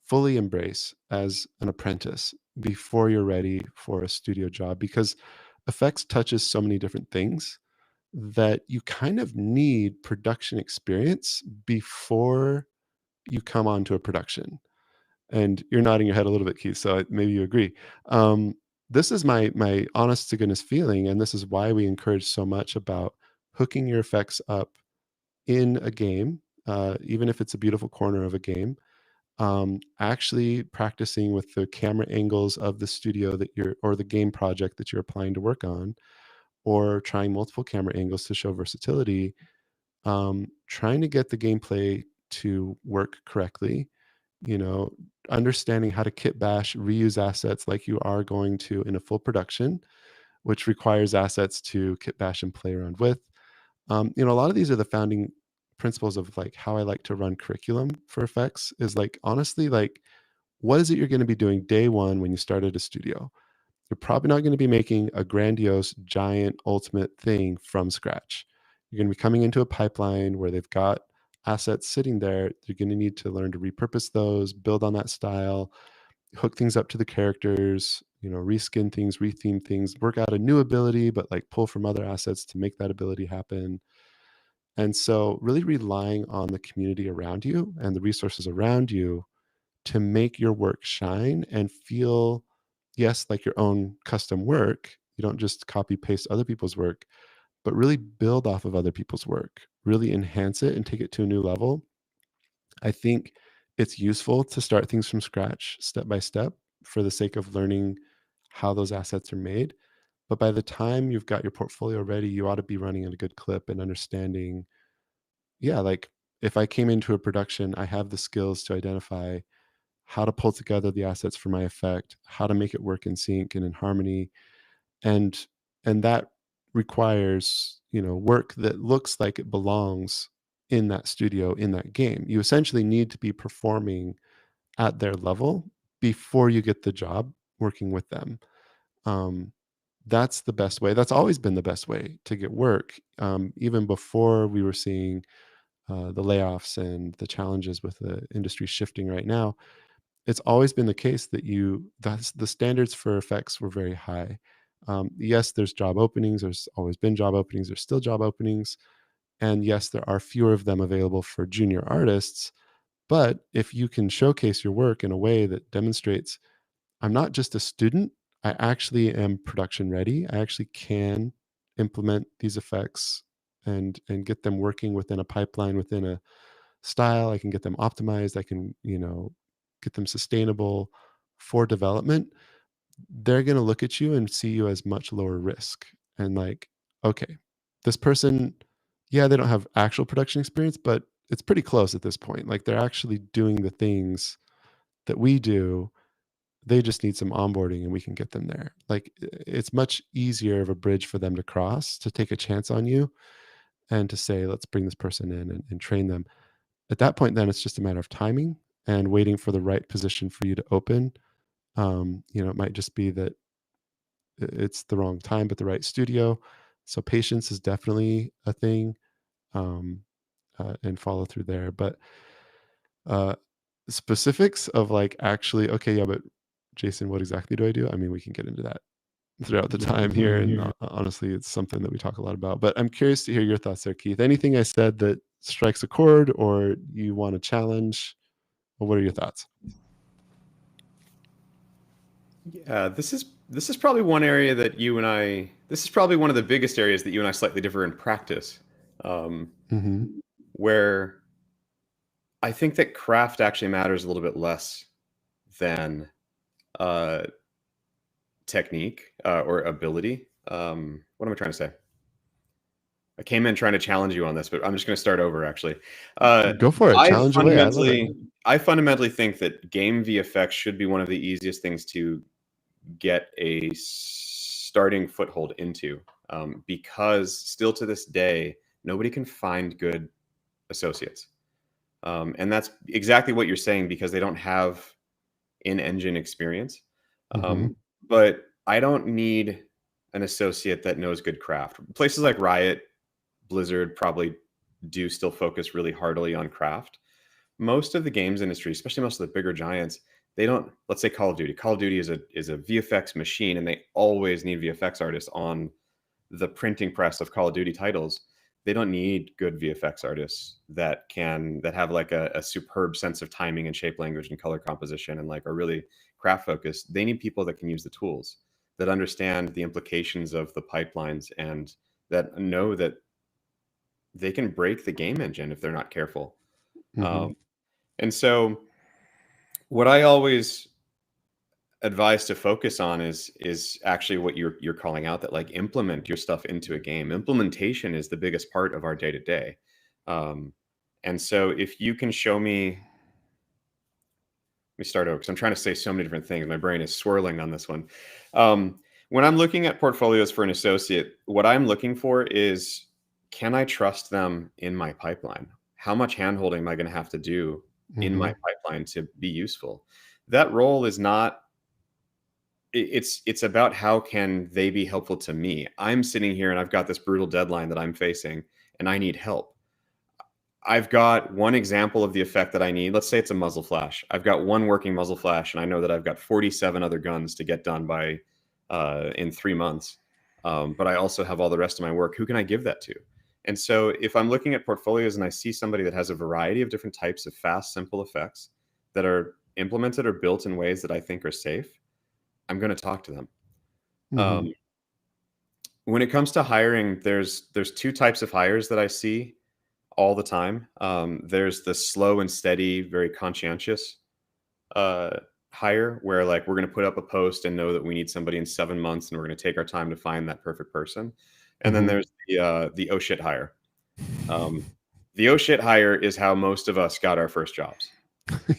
fully embrace as an apprentice before you're ready for a studio job, because effects touches so many different things that you kind of need production experience before you come onto a production. And you're nodding your head a little bit, Keith, so maybe you agree. Um, this is my honest to goodness feeling, and this is why we encourage so much about hooking your effects up in a game, even if it's a beautiful corner of a game. Actually practicing with the camera angles of the studio that you're, or the game project that you're applying to work on, or trying multiple camera angles to show versatility, trying to get the gameplay to work correctly, you know, understanding how to kit bash, reuse assets like you are going to in a full production, which requires assets to kit bash and play around with. A lot of these are the founding principles of like how I like to run curriculum for effects, is like, honestly, like, what is it you're going to be doing day one when you start at a studio? You're probably not going to be making a grandiose, giant, ultimate thing from scratch. You're going to be coming into a pipeline where they've got assets sitting there. You're going to need to learn to repurpose those, build on that style, hook things up to the characters, reskin things, retheme things, work out a new ability, but like pull from other assets to make that ability happen. And so, really relying on the community around you and the resources around you to make your work shine and feel, yes, like your own custom work. You don't just copy paste other people's work, but really build off of other people's work, really enhance it and take it to a new level. I think it's useful to start things from scratch, step by step, for the sake of learning how those assets are made. But by the time you've got your portfolio ready, you ought to be running at a good clip and understanding, yeah, like if I came into a production, I have the skills to identify how to pull together the assets for my effect, how to make it work in sync and in harmony. And that requires, work that looks like it belongs in that studio, in that game. You essentially need to be performing at their level before you get the job working with them. Um, that's the best way. That's always been the best way to get work. Even before we were seeing the layoffs and the challenges with the industry shifting right now, it's always been the case that that's the standards for effects were very high. Yes, there's job openings. There's always been job openings. There's still job openings. And yes, there are fewer of them available for junior artists. But if you can showcase your work in a way that demonstrates, I'm not just a student, I actually am production ready. I actually can implement these effects and get them working within a pipeline, within a style. I can get them optimized. I can, get them sustainable for development. They're going to look at you and see you as much lower risk. And like, okay, this person, yeah, they don't have actual production experience, but it's pretty close at this point. Like they're actually doing the things that we do. They just need some onboarding and we can get them there. Like it's much easier of a bridge for them to cross, to take a chance on you and to say, let's bring this person in and train them. At that point, then it's just a matter of timing and waiting for the right position for you to open. It might just be that it's the wrong time, but the right studio. So patience is definitely a thing, um, and follow through there. But uh, specifics of like actually, okay, yeah, but Jason, what exactly do I do? I mean, we can get into that throughout the time here, and honestly, it's something that we talk a lot about. But I'm curious to hear your thoughts there, Keith. Anything I said that strikes a chord, or you want to challenge? Or what are your thoughts? Yeah, this is probably one area that you and I. This is probably one of the biggest areas that you and I slightly differ in practice, um, Mm-hmm. where I think that craft actually matters a little bit less than uh, technique or ability. What am I trying to say? I came in trying to challenge you on this, but I'm just going to start over. Actually, Go for it. I Challenge away. I love it. I fundamentally think that game VFX should be one of the easiest things to get a starting foothold into, because still to this day, nobody can find good associates. And that's exactly what you're saying because they don't have in-engine experience. Mm-hmm. But I don't need an associate that knows good craft. Places like Riot, Blizzard probably do still focus really heartily on craft. Most of the games industry, especially most of the bigger giants, they don't. Let's say Call of Duty. Call of Duty is a VFX machine, and they always need VFX artists on the printing press of Call of Duty titles. They don't need good VFX artists that have like a superb sense of timing and shape language and color composition and like are really craft focused. They need people that can use the tools, that understand the implications of the pipelines, and that know that they can break the game engine if they're not careful. Mm-hmm. And so what I always advise to focus on is actually what you're calling out, that like implement your stuff into a game. Implementation is the biggest part of our day to day. And so if you can show me, let me start over because I'm trying to say so many different things. My brain is swirling on this one. When I'm looking at portfolios for an associate, what I'm looking for is, can I trust them in my pipeline? How much handholding am I going to have to do in Mm-hmm. my pipeline to be useful? That role is not it's about how can they be helpful to me. I'm sitting here and I've got this brutal deadline that I'm facing, and I need help. I've got one example of the effect that I need. Let's say it's a muzzle flash. I've got one working muzzle flash, and I know that I've got 47 other guns to get done by in 3 months. But I also have all the rest of my work. Who can I give that to? And so, if I'm looking at portfolios and I see somebody that has a variety of different types of fast, simple effects that are implemented or built in ways that I think are safe, I'm going to talk to them. Hmm. Um, when it comes to hiring, there's two types of hires that I see all the time. There's the slow and steady, very conscientious uh, hire where like we're going to put up a post and know that we need somebody in 7 months, and we're going to take our time to find that perfect person. And then Hmm. there's the oh shit hire. Um, the oh shit hire is how most of us got our first jobs.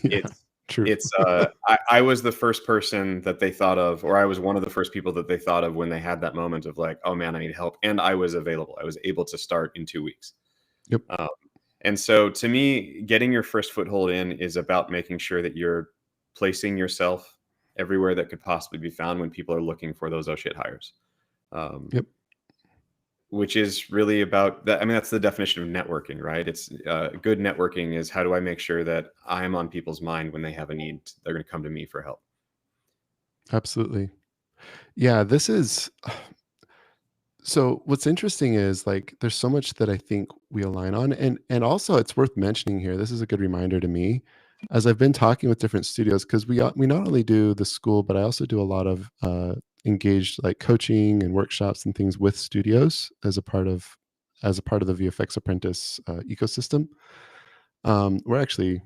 Yeah, It's true. I was the first person that they thought of, or I was one of the first people that they thought of when they had that moment of like, oh man, I need help, and I was available. I was able to start in 2 weeks. Yep. Um, and so to me, getting your first foothold in is about making sure that you're placing yourself everywhere that could possibly be found when people are looking for those oh shit hires. Um, Yep. which is really about that. I mean, that's the definition of networking, right? It's good networking is how do I make sure that I'm on people's mind when they have a need, they're going to come to me for help. Absolutely. Yeah, this is so what's interesting is like there's so much that I think we align on, and also it's worth mentioning here. This is a good reminder to me as I've been talking with different studios because we not only do the school, but I also do a lot of engaged like coaching and workshops and things with studios as a part of the VFX apprentice ecosystem. We're actually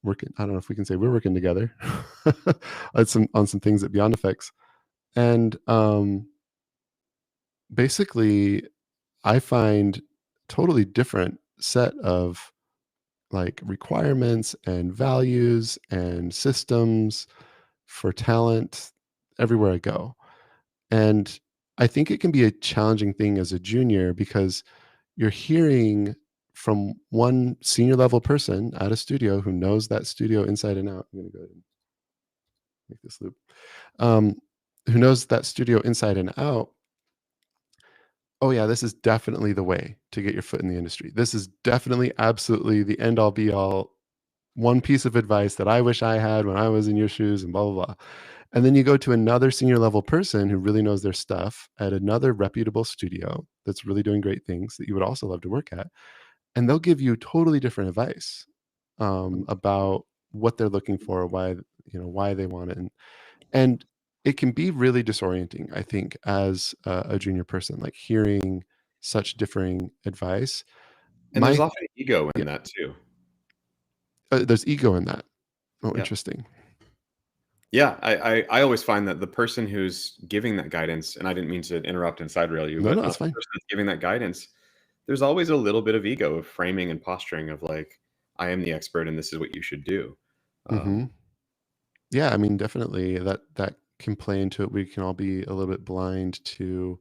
working. I don't know if we can say we're working together on some things at Beyond Effects, and basically I find totally different set of like requirements and values and systems for talent everywhere I go. And I think it can be a challenging thing as a junior because you're hearing from one senior level person at a studio who knows that studio inside and out. I'm going to go ahead and make this loop. Um, who knows that studio inside and out. Oh yeah, this is definitely the way to get your foot in the industry. This is definitely absolutely the end all be all one piece of advice that I wish I had when I was in your shoes and blah blah blah. And then you go to another senior level person who really knows their stuff at another reputable studio that's really doing great things that you would also love to work at, and they'll give you totally different advice about what they're looking for, why why they want it, and it can be really disorienting, I think, as a junior person, like hearing such differing advice. And there's My often ego Yeah, in that too. there's ego in that. Oh, Yeah. interesting. Yeah. I always find that the person who's giving that guidance, and I didn't mean to interrupt and side rail you, No, but no, the it's fine. person that's giving that guidance, there's always a little bit of ego of framing and posturing of like, I am the expert and this is what you should do. Hmm. Yeah, I mean, definitely that can play into it. We can all be a little bit blind to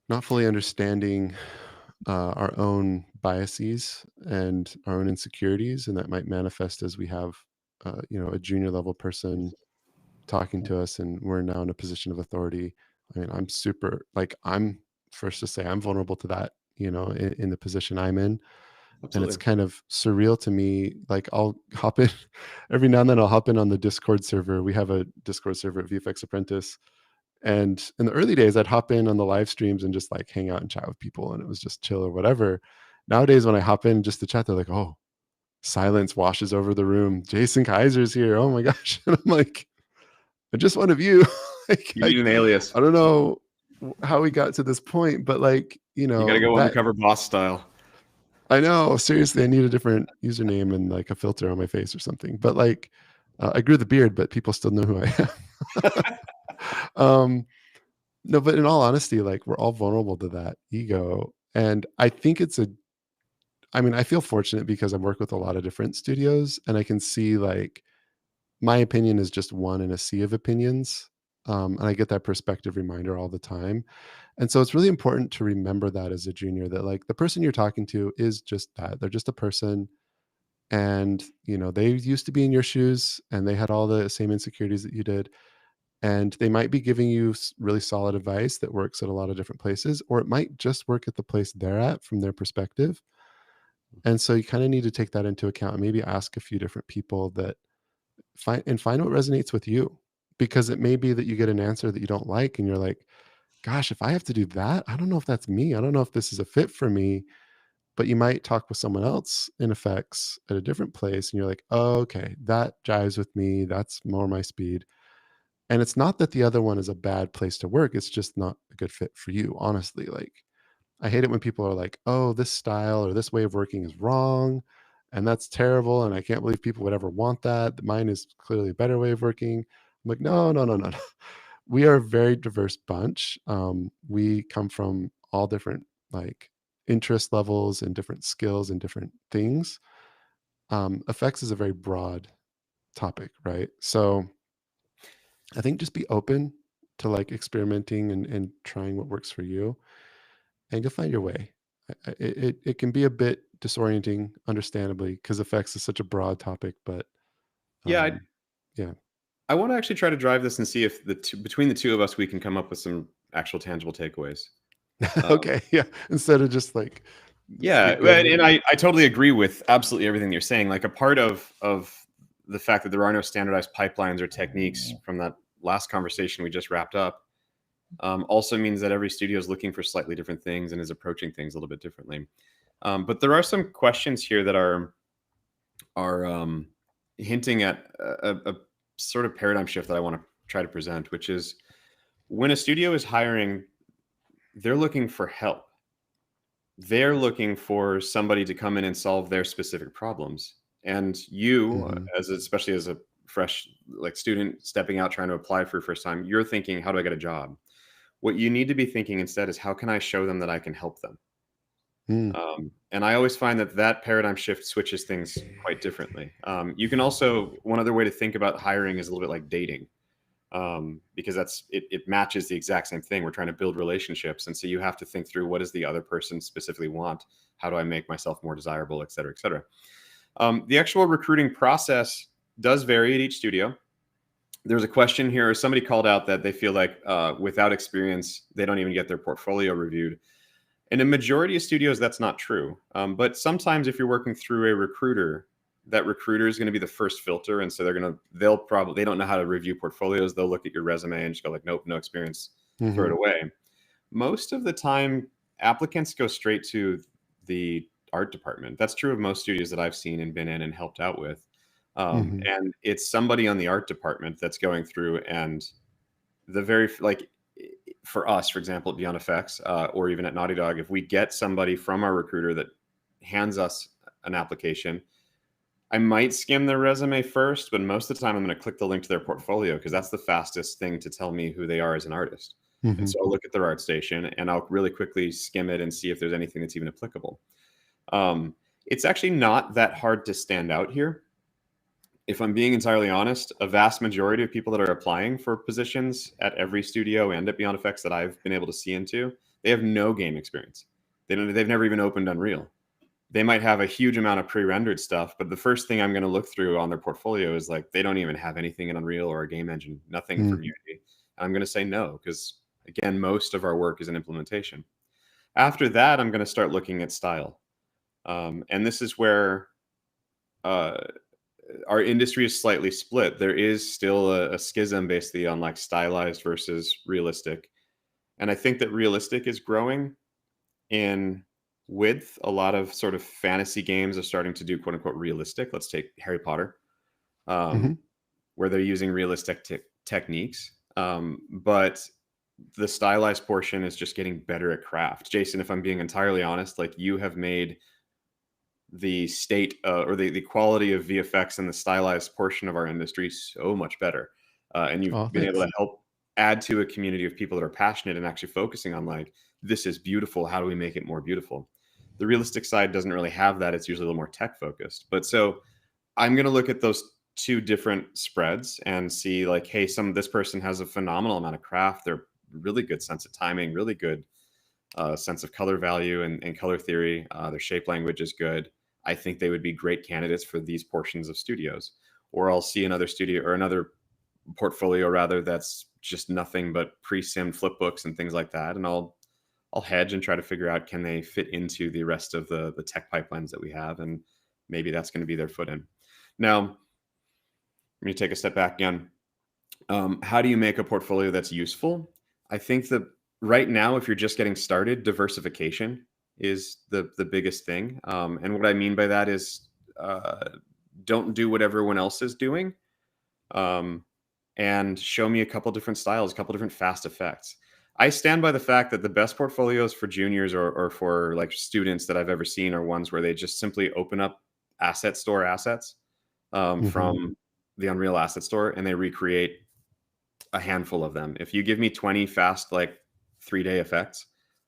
not fully understanding our own biases and our own insecurities, and that might manifest as we have, a junior level person talking to us, and we're now in a position of authority. I mean, I'm first to say I'm vulnerable to that, in the position I'm in. And it's Absolutely. kind of surreal to me. Like I'll hop in every now and then I'll hop in on the Discord server. We have a Discord server at VFX Apprentice. And in the early days, I'd hop in on the live streams and just like hang out and chat with people, and it was just chill or whatever. Nowadays, when I hop in just to chat, they're like, oh, silence washes over the room. Jason Kaiser's here. Oh my gosh. And I'm like, I just one of you. like, You I, need an alias. I don't know how we got to this point, but like, You got to go that undercover boss style. I know, seriously, I need a different username and like a filter on my face or something. But like, I grew the beard, but people still know who I am. um, no, but in all honesty, like we're all vulnerable to that ego, and I think I mean, I feel fortunate because I work with a lot of different studios, and I can see like my opinion is just one in a sea of opinions. And I get that perspective reminder all the time. And so it's really important to remember that as a junior that like the person you're talking to is just that. They're just a person, and they used to be in your shoes and they had all the same insecurities that you did, And they might be giving you really solid advice that works at a lot of different places, or it might just work at the place they're at from their perspective. And so you kind of need to take that into account and maybe ask a few different people that find what resonates with you. Because it may be that you get an answer that you don't like and you're like, gosh, if I have to do that, I don't know if that's me. I don't know if this is a fit for me. But you might talk with someone else in effects at a different place and you're like, oh, okay, that jives with me. That's more my speed. And it's not that the other one is a bad place to work. It's just not a good fit for you, honestly. Like, I hate it when people are like, oh, this style or this way of working is wrong. And that's terrible. And I can't believe people would ever want that. Mine is clearly a better way of working. I'm like, no, no, no, no, no. We are a very diverse bunch. We come from all different like interest levels and different skills and different things. Effects is a very broad topic, right? So I think just be open to like experimenting and trying what works for you, and you'll find your way. It can be a bit disorienting, understandably, because effects is such a broad topic. But Yeah, um, yeah, I want to actually try to drive this and see if between the two of us we can come up with some actual tangible takeaways. Um, okay, yeah. Instead of just like yeah, speak good. and I totally agree with absolutely everything you're saying. Like a part of the fact that there are no standardized pipelines or techniques from that last conversation we just wrapped up also means that every studio is looking for slightly different things and is approaching things a little bit differently. But there are some questions here that are hinting at a sort of paradigm shift that I want to try to present, which is when a studio is hiring, they're looking for help. They're looking for somebody to come in and solve their specific problems. And you, Hmm. especially as a fresh like student stepping out trying to apply for your first time, you're thinking, how do I get a job? What you need to be thinking instead is how can I show them that I can help them? Mm. And I always find that that paradigm shift switches things quite differently. You can also one other way to think about hiring is a little bit like dating, because it matches the exact same thing. We're trying to build relationships, and so you have to think through what does the other person specifically want? How do I make myself more desirable, et cetera, et cetera. The actual recruiting process does vary at each studio. There's a question here. Somebody called out that they feel like without experience, they don't even get their portfolio reviewed. In a majority of studios, that's not true. But sometimes if you're working through a recruiter, that recruiter is going to be the first filter. And so they don't know how to review portfolios. They'll look at your resume and just go like, nope, no experience, throw it Hmm. away. Most of the time, applicants go straight to the art department. That's true of most studios that I've seen and been in and helped out with. Hmm. And it's somebody on the art department that's going through and the very like for us, for example, at Beyond Effects, or even at Naughty Dog, if we get somebody from our recruiter that hands us an application, I might skim their resume first, but most of the time I'm going to click the link to their portfolio because that's the fastest thing to tell me who they are as an artist. And Hmm. so I'll look at their art station and I'll really quickly skim it and see if there's anything that's even applicable. It's actually not that hard to stand out here. If I'm being entirely honest, a vast majority of people that are applying for positions at every studio and at Beyond Effects that I've been able to see into, they have no game experience. They've never even opened Unreal. They might have a huge amount of pre-rendered stuff, but the first thing I'm going to look through on their portfolio is like they don't even have anything in Unreal or a game engine, nothing from Mm. Unity. And I'm going to say no because again, most of our work is in implementation. After that, I'm going to start looking at style, and this is where uh, our industry is slightly split. There is still a schism basically on like stylized versus realistic. And I think that realistic is growing in width. A lot of sort of fantasy games are starting to do quote unquote realistic. Let's take Harry Potter, Mhm. where they're using realistic techniques. But the stylized portion is just getting better at craft. Jason, if I'm being entirely honest, like you have made the state or the quality of VFX and the stylized portion of our industry so much better. And you've Oh, been able to thanks. help add to a community of people that are passionate and actually focusing on like, this is beautiful. How do we make it more beautiful? The realistic side doesn't really have that. It's usually a little more tech focused. But so I'm going to look at those two different spreads and see like, hey, this person has a phenomenal amount of craft. They're really good sense of timing, really good sense of color value and color theory. Their shape language is good. I think they would be great candidates for these portions of studios. Or I'll see another studio or another portfolio rather that's just nothing but pre-simmed flip books and things like that, and I'll hedge and try to figure out can they fit into the rest of the tech pipelines that we have, and maybe that's going to be their foot in. Now, let me take a step back again. How do you make a portfolio that's useful? I think that right now, if you're just getting started, diversification is the biggest thing. And what I mean by that is uh, don't do what everyone else is doing, um, and show me a couple different styles, a couple different fast effects. I stand by the fact that the best portfolios for juniors or for like students that I've ever seen are ones where they just simply open up asset store assets Mhm. from the Unreal Asset Store and they recreate a handful of them. If you give me 20 fast, like 3-day effects,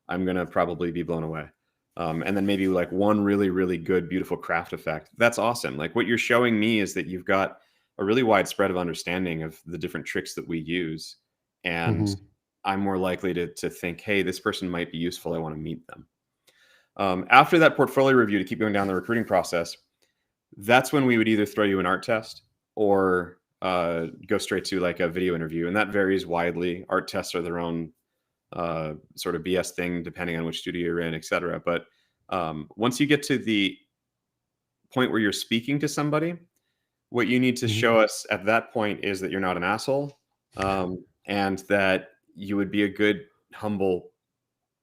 I'm going to probably be blown away. And then maybe like one really, really good, beautiful craft effect. That's awesome. Like what you're showing me is that you've got a really wide spread of understanding of the different tricks that we use. And Mhm. I'm more likely to think, hey, this person might be useful. I want to meet them. After that portfolio review, to keep going down the recruiting process, that's when we would either throw you an art test or go straight to like a video interview, and that varies widely. Art tests are their own sort of BS thing, depending on which studio you're in, etc. But once you get to the point where you're speaking to somebody, what you need to Mhm. show us at that point is that you're not an asshole, and that you would be a good, humble,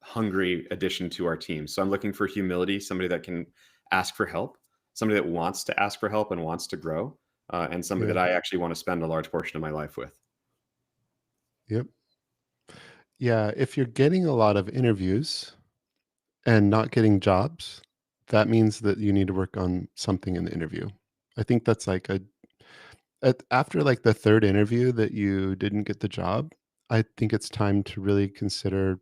hungry addition to our team. So I'm looking for humility, somebody that can ask for help, somebody that wants to ask for help and wants to grow, and somebody Yeah. that I actually want to spend a large portion of my life with. Yep. Yeah, if you're getting a lot of interviews and not getting jobs, that means that you need to work on something in the interview. I think that's like a after like the 3rd interview that you didn't get the job, I think it's time to really consider,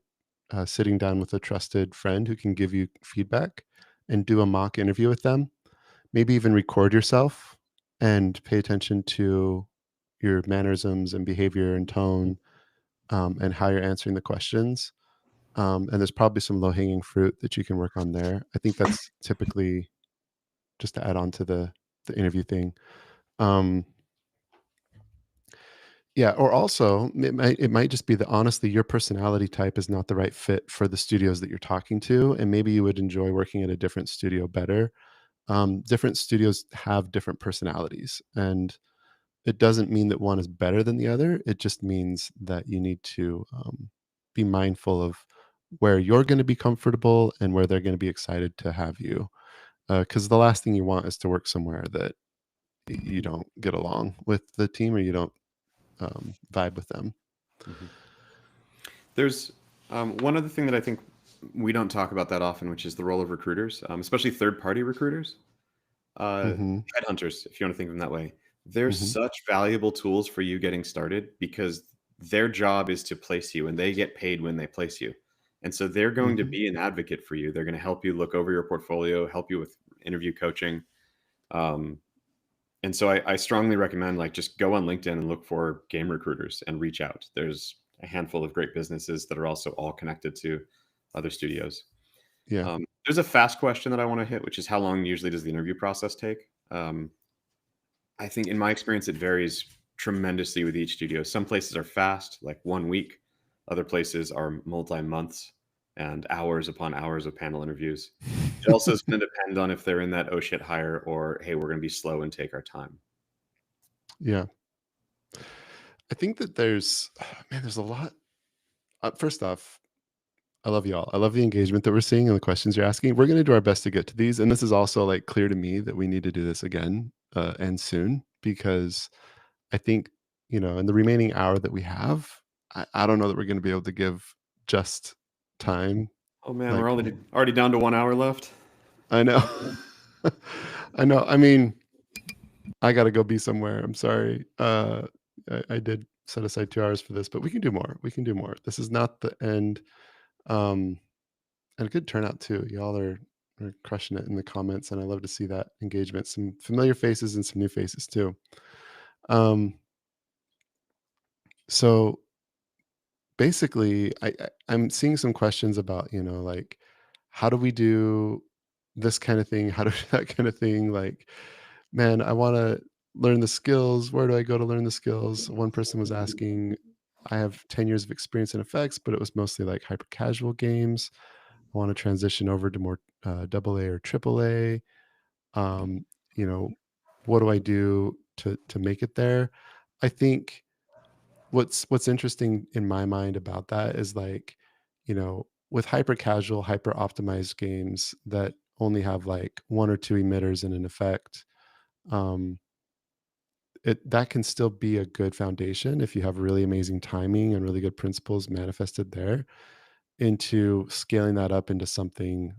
sitting down with a trusted friend who can give you feedback and do a mock interview with them. Maybe even record yourself and pay attention to your mannerisms and behavior and tone, and how you're answering the questions. And there's probably some low-hanging fruit that you can work on there. I think that's typically just to add on to the interview thing. Um, yeah, or also it might just be that honestly your personality type is not the right fit for the studios that you're talking to, and maybe you would enjoy working at a different studio better. Different studios have different personalities, and it doesn't mean that one is better than the other. It just means that you need to be mindful of where you're going to be comfortable and where they're going to be excited to have you. Because the last thing you want is to work somewhere that you don't get along with the team or you don't vibe with them. Mhm. There's one other thing that I think we don't talk about that often, which is the role of recruiters, especially third-party recruiters, uh, Hmm. headhunters, if you want to think of them that way. They're Hmm. such valuable tools for you getting started because their job is to place you, and they get paid when they place you. And so they're going to Hmm. be an advocate for you. They're going to help you look over your portfolio, help you with interview coaching. Um, and so I strongly recommend like just go on LinkedIn and look for game recruiters and reach out. There's a handful of great businesses that are also all connected to other studios. Yeah. There's a fast question that I want to hit, which is how long usually does the interview process take? I think in my experience, it varies tremendously with each studio. Some places are fast, like 1 week. Other places are multi months and hours upon hours of panel interviews. It also is going to depend on if they're in that oh shit hire or hey, we're going to be slow and take our time. Yeah. I think that there's, man, there's a lot. First off, I love y'all. I love the engagement that we're seeing and the questions you're asking. We're going to do our best to get to these. And this is also like clear to me that we need to do this again and soon because I think, in the remaining hour that we have, I don't know that we're going to be able to give just time. Oh man, we're Like, already down to 1 hour left. I know. I know. I mean, I got to go be somewhere. I'm sorry. I did set aside 2 hours for this, but we can do more. We can do more. This is not the end. Um, And a good turnout too. Y'all are crushing it in the comments, and I love to see that engagement. Some familiar faces and some new faces too. Um, so basically, I'm seeing some questions about like how do we do this kind of thing? How do we do that kind of thing? Like, man, I want to. learn the skills. Where do I go to learn the skills? One person was asking, I have 10 years of experience in effects, but it was mostly like hyper casual games. I want to transition over to more double A or triple A. Um, you know, what do I do to make it there? I think what's interesting in my mind about that is like, with hyper casual, hyper optimized games that only have like one or two emitters in an effect, um, that can still be a good foundation if you have really amazing timing and really good principles manifested there, into scaling that up into something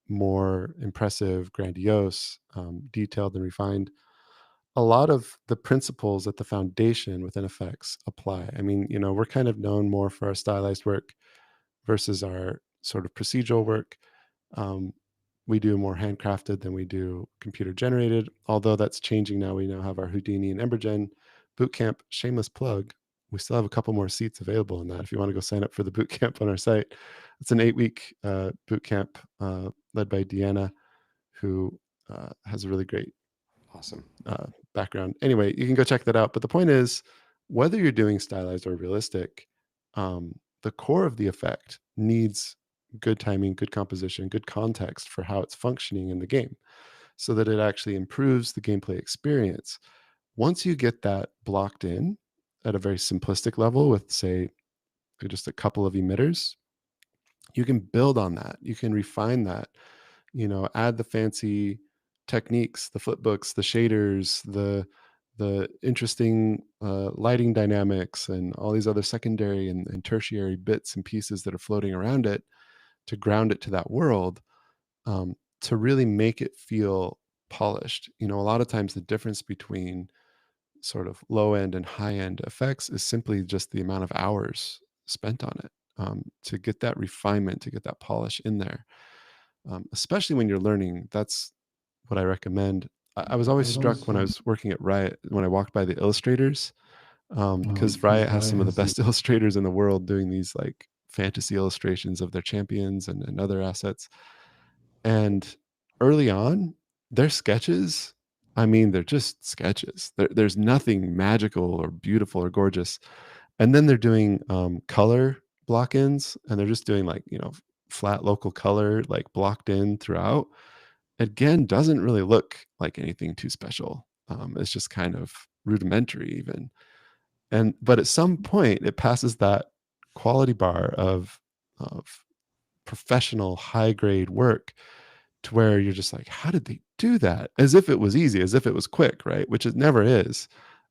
more impressive, grandiose, detailed, and refined. A lot of the principles at the foundation within effects apply. I mean, we're kind of known more for our stylized work versus our sort of procedural work. Um, we do more handcrafted than we do computer generated, although that's changing now. We now have our Houdini and Embergen bootcamp. Shameless plug. We still have a couple more seats available in that. If you want to go sign up for the bootcamp on our site, it's an 8-week bootcamp led by Deanna, who has a really great Awesome. background. Anyway, you can go check that out. But the point is, whether you're doing stylized or realistic, the core of the effect needs good timing, good composition, good context for how it's functioning in the game so that it actually improves the gameplay experience. Once you get that blocked in at a very simplistic level with, say, just a couple of emitters, you can build on that. You can refine that, add the fancy techniques, the flip books, the shaders, the interesting lighting dynamics, and all these other secondary and tertiary bits and pieces that are floating around it to ground it to that world, to really make it feel polished. A lot of times the difference between sort of low end and high end effects is simply just the amount of hours spent on it, to get that refinement, to get that polish in there, especially when you're learning. That's what I recommend. I was always struck when I was working at Riot, when I walked by the illustrators, because Riot has some of the best illustrators in the world doing these like fantasy illustrations of their champions and other assets. And early on, their sketches, I mean, they're just sketches. There's nothing magical or beautiful or gorgeous. And then they're doing color block-ins, and they're just doing like, flat local color, like blocked in throughout. Again, doesn't really look like anything too special. It's just kind of rudimentary even. But at some point it passes that quality bar of professional high grade work, to where you're just like, how did they do that? As if it was easy, as if it was quick, right? Which it never is.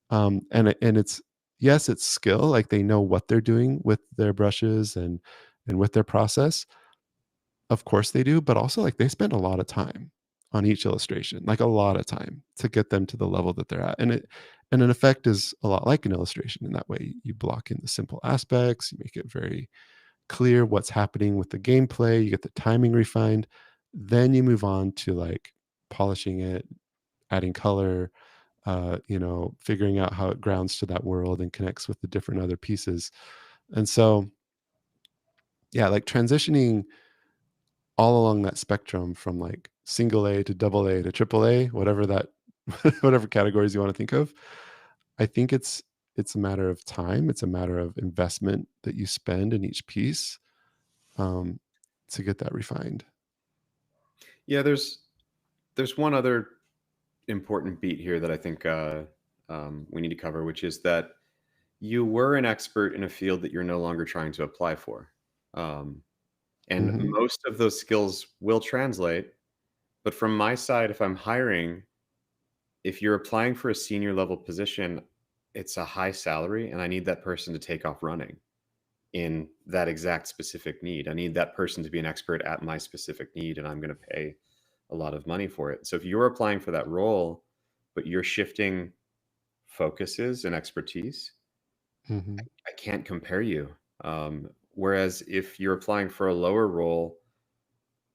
And it's, yes, it's skill. Like they know what they're doing with their brushes and with their process. Of course they do, but also like they spend a lot of time on each illustration, like a lot of time to get them to the level that they're at. And an effect is a lot like an illustration in that way. You block in the simple aspects, you make it very clear what's happening with the gameplay, you get the timing refined, then you move on to like polishing it, adding color, figuring out how it grounds to that world and connects with the different other pieces. And so, yeah, like transitioning all along that spectrum from like single A to double A to triple A, whatever that, whatever categories you want to think of. I think it's a matter of time. It's a matter of investment that you spend in each piece, um, to get that refined. Yeah, there's one other important beat here that I think we need to cover, which is that you were an expert in a field that you're no longer trying to apply for. Um, and Hmm. most of those skills will translate. But from my side, if I'm hiring, if you're applying for a senior level position, it's a high salary, and I need that person to take off running in that exact specific need. I need that person to be an expert at my specific need, and I'm going to pay a lot of money for it. So if you're applying for that role, but you're shifting focuses and expertise, Hmm. I can't compare you. Whereas if you're applying for a lower role,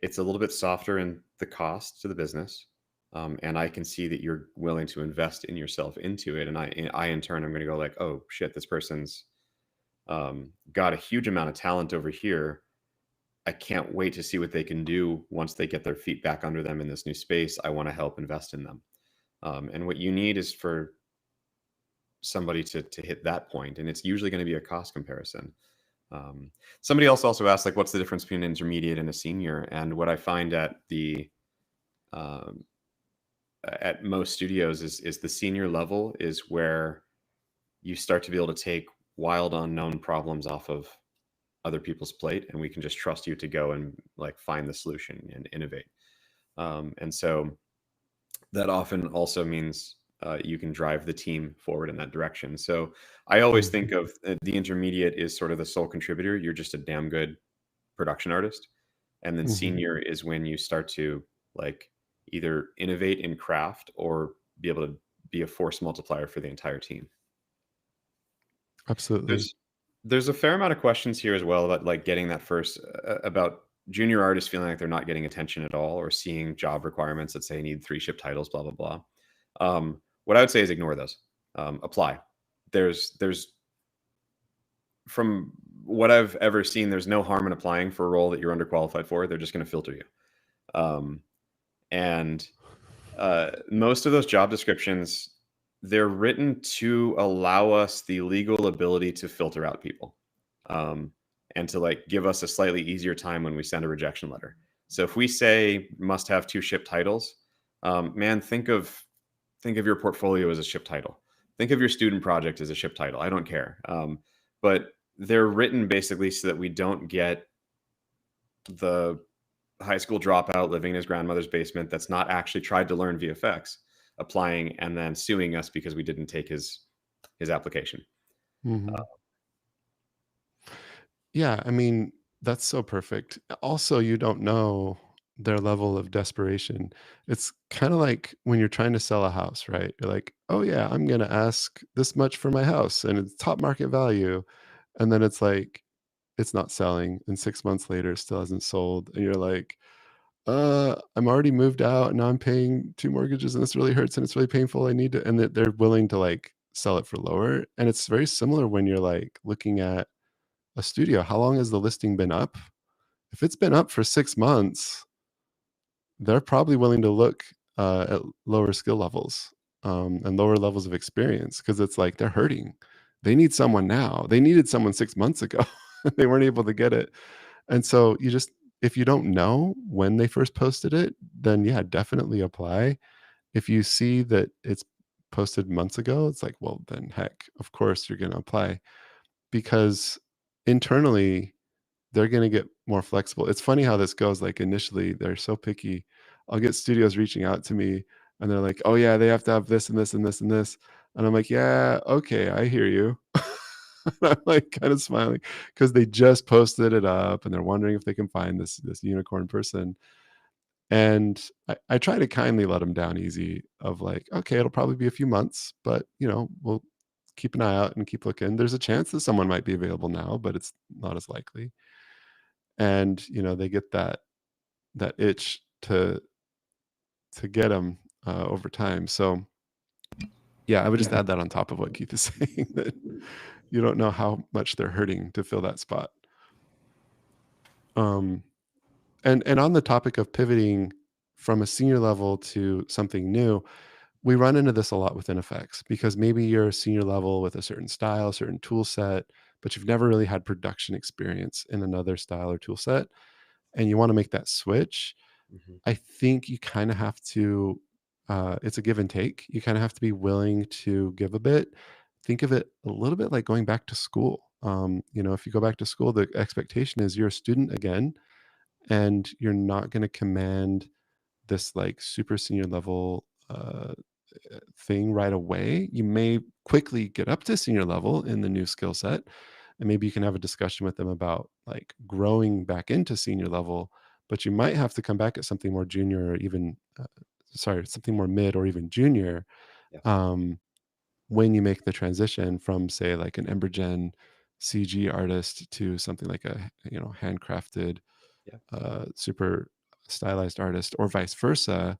it's a little bit softer in the cost to the business. And I can see that you're willing to invest in yourself into it. And I in turn, I'm going to go like, oh shit, this person's got a huge amount of talent over here. I can't wait to see what they can do once they get their feet back under them in this new space. I want to help invest in them. And what you need is for somebody to hit that point, and it's usually going to be a cost comparison. Um, Somebody else also asked, like, what's the difference between an intermediate and a senior? And what I find um, at most studios is the senior level is where you start to be able to take wild unknown problems off of other people's plate, and we can just trust you to go and like find the solution and innovate. And so that often also means you can drive the team forward in that direction. So I always think Mhm. of the intermediate is sort of the sole contributor. You're just a damn good production artist. And then Mhm. senior is when you start to like either innovate in craft or be able to be a force multiplier for the entire team. Absolutely. There's there's a fair amount of questions here as well about like getting that first about junior artists feeling like they're not getting attention at all or seeing job requirements that say need 3 ship titles, blah blah blah. What I would say is ignore those. Apply. There's from what I've ever seen, there's no harm in applying for a role that you're underqualified for. They're just going to filter you. Um, and Most of those job descriptions, they're written to allow us the legal ability to filter out people, um, and to like give us a slightly easier time when we send a rejection letter. So if we say must have 2 ship titles, man, think of your portfolio as a ship title. Think of your student project as a ship title. I don't care, but they're written basically so that we don't get the high school dropout living in his grandmother's basement that's not actually tried to learn VFX, applying and then suing us because we didn't take his application. Mhm. Yeah, I mean, that's so perfect. Also, you don't know their level of desperation. It's kind of like when you're trying to sell a house, right? You're like, "Oh yeah, I'm going to ask this much for my house and it's top market value." And then it's like it's not selling and 6 months later it still hasn't sold and you're like, I'm already moved out and now I'm paying 2 mortgages and this really hurts and it's really painful. I need to," and they're willing to like sell it for lower. And it's very similar when you're like looking at a studio. How long has the listing been up? If it's been up for 6 months, they're probably willing to look, at lower skill levels, and lower levels of experience because it's like they're hurting. They need someone now. They needed someone 6 months ago. They weren't able to get it. And so you just if you don't know when they first posted it, then yeah, definitely apply. If you see that it's posted months ago, it's like, well, then heck, of course you're gonna apply because internally they're gonna get more flexible. It's funny how this goes, like, initially, they're so picky. I'll get studios reaching out to me, and they're like, "Oh, yeah, they have to have this and this and this and this." And I'm like, "Yeah, okay, I hear you." I'm, like, kinda smiling because they just posted it up, and they're wondering if they can find this unicorn person. And I try to kindly let them down easy of like, "Okay, it'll probably be a few months, but, we'll keep an eye out and keep looking. There's a chance that someone might be available now, but it's not as likely." And they get that itch to get them over time. So yeah, I would just Yeah. add that on top of what Keith is saying, that you don't know how much they're hurting to fill that spot. um and on the topic of pivoting from a senior level to something new, we run into this a lot with NFX because maybe you're a senior level with a certain style, certain tool set, but you've never really had production experience in another style or tool set, and you want to make that switch. Mhm. I think you kinda have to, it's a give and take. You kinda have to be willing to give a bit. Think of it a little bit like going back to school. If you go back to school, the expectation is you're a student again, and you're not gonna command this, like, super senior level, thing right away. You may quickly get up to senior level in the new skill set, and maybe you can have a discussion with them about like growing back into senior level, but you might have to come back at something more junior or even sorry, something more mid or even junior, Yeah. um, when you make the transition from say like an Embergen CG artist to something like a handcrafted Yeah. super stylized artist or vice versa.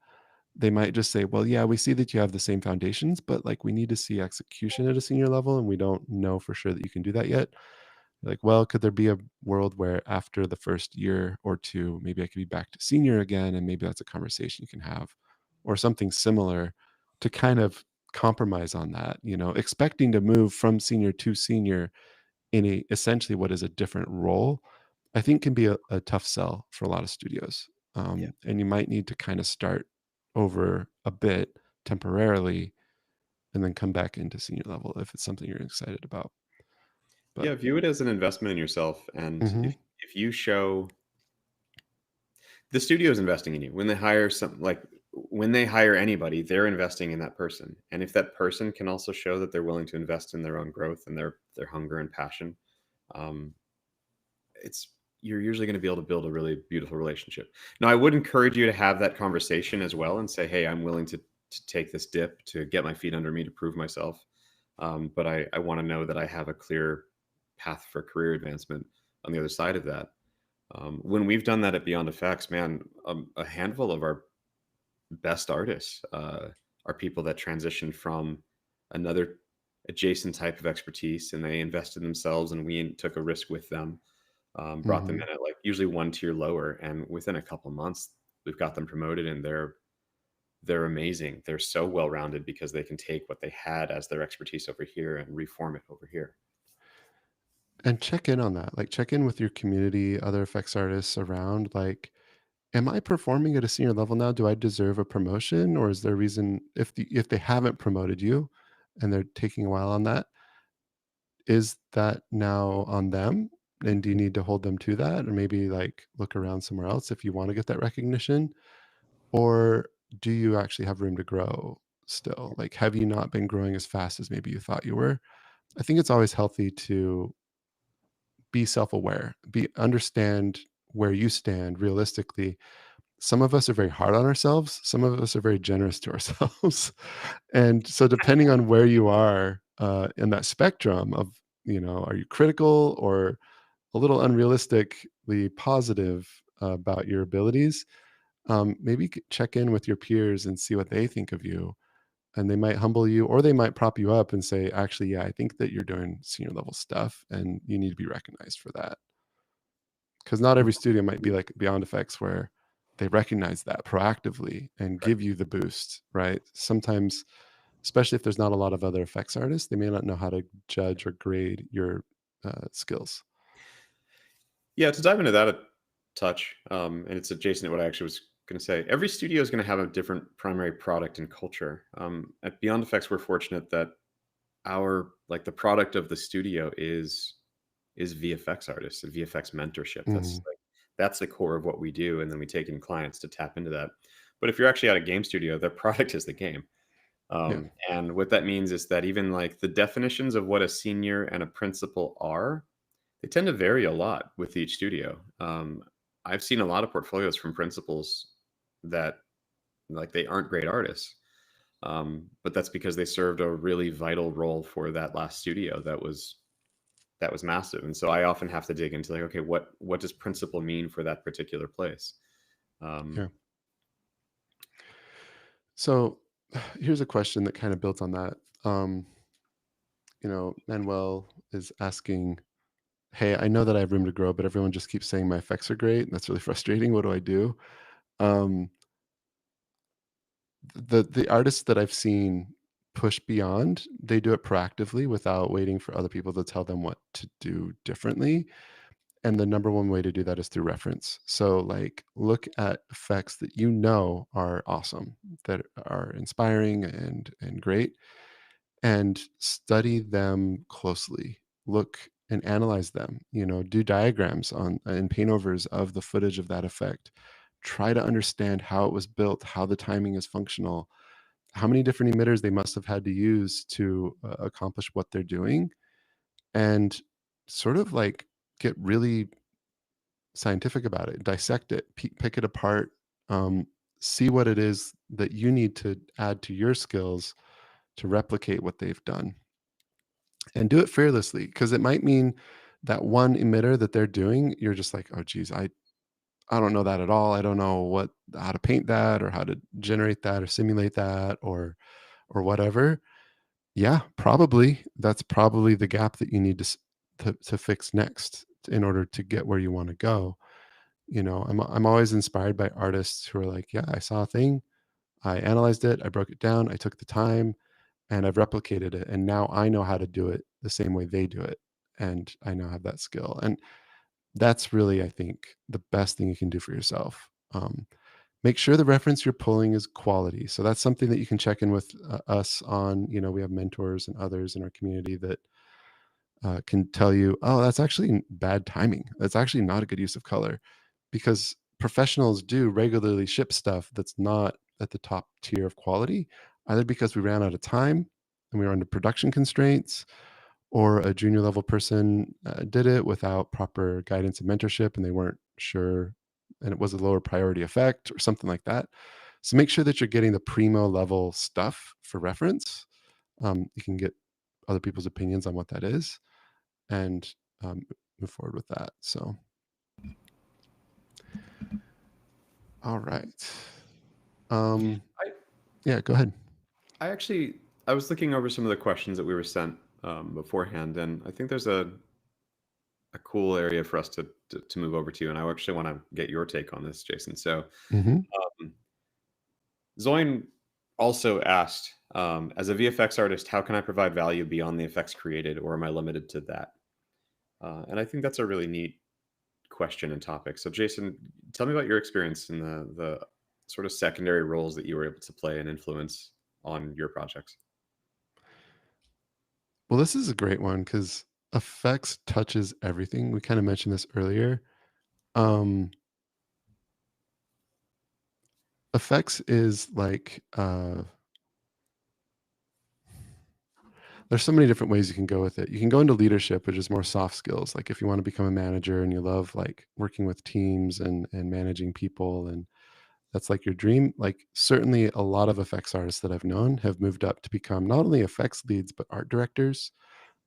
They might just say, "Well, yeah, we see that you have the same foundations, but, like, we need to see execution at a senior level, and we don't know for sure that you can do that yet." Like, "Well, could there be a world where after the first year or 2, maybe I could be back to senior again, and maybe that's a conversation you can have," or something similar, to kind of compromise on that, expecting to move from senior to senior in a essentially what is a different role, I think can be a tough sell for a lot of studios. Yeah. And you might need to kind of start over a bit temporarily and then come back into senior level if it's something you're excited about. But Yeah, view it as an investment in yourself, and mhm, if you show the studio is investing in you when they hire when they hire anybody, they're investing in that person, and if that person can also show that they're willing to invest in their own growth and their hunger and passion, um, it's you're usually going to be able to build a really beautiful relationship. Now, I would encourage you to have that conversation as well and say, "Hey, I'm willing to take this dip to get my feet under me to prove myself, but I want to know that I have a clear path for career advancement on the other side of that." When we've done that at Beyond Effects, man, a handful of our best artists are people that transitioned from another adjacent type of expertise, and they invested in themselves, and we took a risk with them, brought them mhm. in at like usually one tier lower, and within a couple months, we've got them promoted, and they're amazing. They're so well rounded because they can take what they had as their expertise over here and reform it over here. And check in on that. Like check in with your community, other effects artists around. Like, am I performing at a senior level now? Do I deserve a promotion? Or is there a reason if they haven't promoted you and they're taking a while on that, is that now on them? And do you need to hold them to that? Or maybe like look around somewhere else if you want to get that recognition? Or do you actually have room to grow still? Like, have you not been growing as fast as maybe you thought you were? I think it's always healthy to be self-aware, be understand where you stand realistically. Some of us are very hard on ourselves, some of us are very generous to ourselves. And so depending on where you are in that spectrum of, are you critical or a little unrealistically positive about your abilities, maybe check in with your peers and see what they think of you. And they might humble you or they might prop you up and say, actually, yeah, I think that you're doing senior level stuff and you need to be recognized for that. Because not every studio might be like Beyond Effects where they recognize that proactively and Right. give you the boost, right? Sometimes, especially if there's not a lot of other effects artists, they may not know how to judge or grade your skills. Yeah, to dive into that a touch, and it's adjacent to what I actually was going to say. Every studio is going to have a different primary product and culture. At Beyond Effects, we're fortunate that our like the product of the studio is VFX artists and VFX mentorship. Mhm. That's the core of what we do, and then we take in clients to tap into that. But if you're actually at a game studio, their product is the game. Yeah. And what that means is that even like the definitions of what a senior and a principal are, they tend to vary a lot with each studio. I've seen a lot of portfolios from principals that like they aren't great artists, but that's because they served a really vital role for that last studio that was massive. And so I often have to dig into like, okay, what does principal mean for that particular place? Um, Yeah. So here's a question that kind of built on that. Um, Manuel is asking, hey, I know that I have room to grow, but everyone just keeps saying my effects are great. And that's really frustrating. What do I do? Um, the artists that I've seen push beyond, they do it proactively without waiting for other people to tell them what to do differently. And the number one way to do that is through reference. So like look at effects that you know are awesome, that are inspiring and great, and study them closely. Look and analyze them, do diagrams on and paint overs of the footage of that effect. Try to understand how it was built, how the timing is functional, how many different emitters they must have had to use to accomplish what they're doing, and sort of like get really scientific about it, dissect it, pick it apart, um, see what it is that you need to add to your skills to replicate what they've done, and do it fearlessly. Because it might mean that one emitter that they're doing, you're just like, oh, geez, I don't know that at all. I don't know how to paint that or how to generate that or simulate that or whatever. Yeah, probably. That's probably the gap that you need to fix next in order to get where you want to go. I'm always inspired by artists who are like, yeah, I saw a thing. I analyzed it, I broke it down, I took the time, and I've replicated it. And now I know how to do it the same way they do it. And I now have that skill. And that's really, I think, the best thing you can do for yourself. Make sure the reference you're pulling is quality. So that's something that you can check in with us on. We have mentors and others in our community that can tell you, oh, that's actually bad timing. That's actually not a good use of color, because professionals do regularly ship stuff that's not at the top tier of quality, either because we ran out of time and we were under production constraints, or a junior level person did it without proper guidance and mentorship and they weren't sure, and it was a lower priority effect or something like that. So make sure that you're getting the primo level stuff for reference. You can get other people's opinions on what that is, and move forward with that. So, all right. I Yeah, go ahead. I was looking over some of the questions that we were sent beforehand, and I think there's a cool area for us to move over to, and I actually want to get your take on this, Jason. So, Hmm. um, Zoin also asked, as a VFX artist, how can I provide value beyond the effects created, or am I limited to that? And I think that's a really neat question and topic. So, Jason, tell me about your experience in the sort of secondary roles that you were able to play and influence on your projects. Well, this is a great one because effects touches everything. We kind of mentioned this earlier. Um, Effects is like there's so many different ways you can go with it. You can go into leadership, which is more soft skills. Like if you want to become a manager and you love like working with teams and managing people, and that's like your dream. Like certainly a lot of effects artists that I've known have moved up to become not only effects leads but art directors.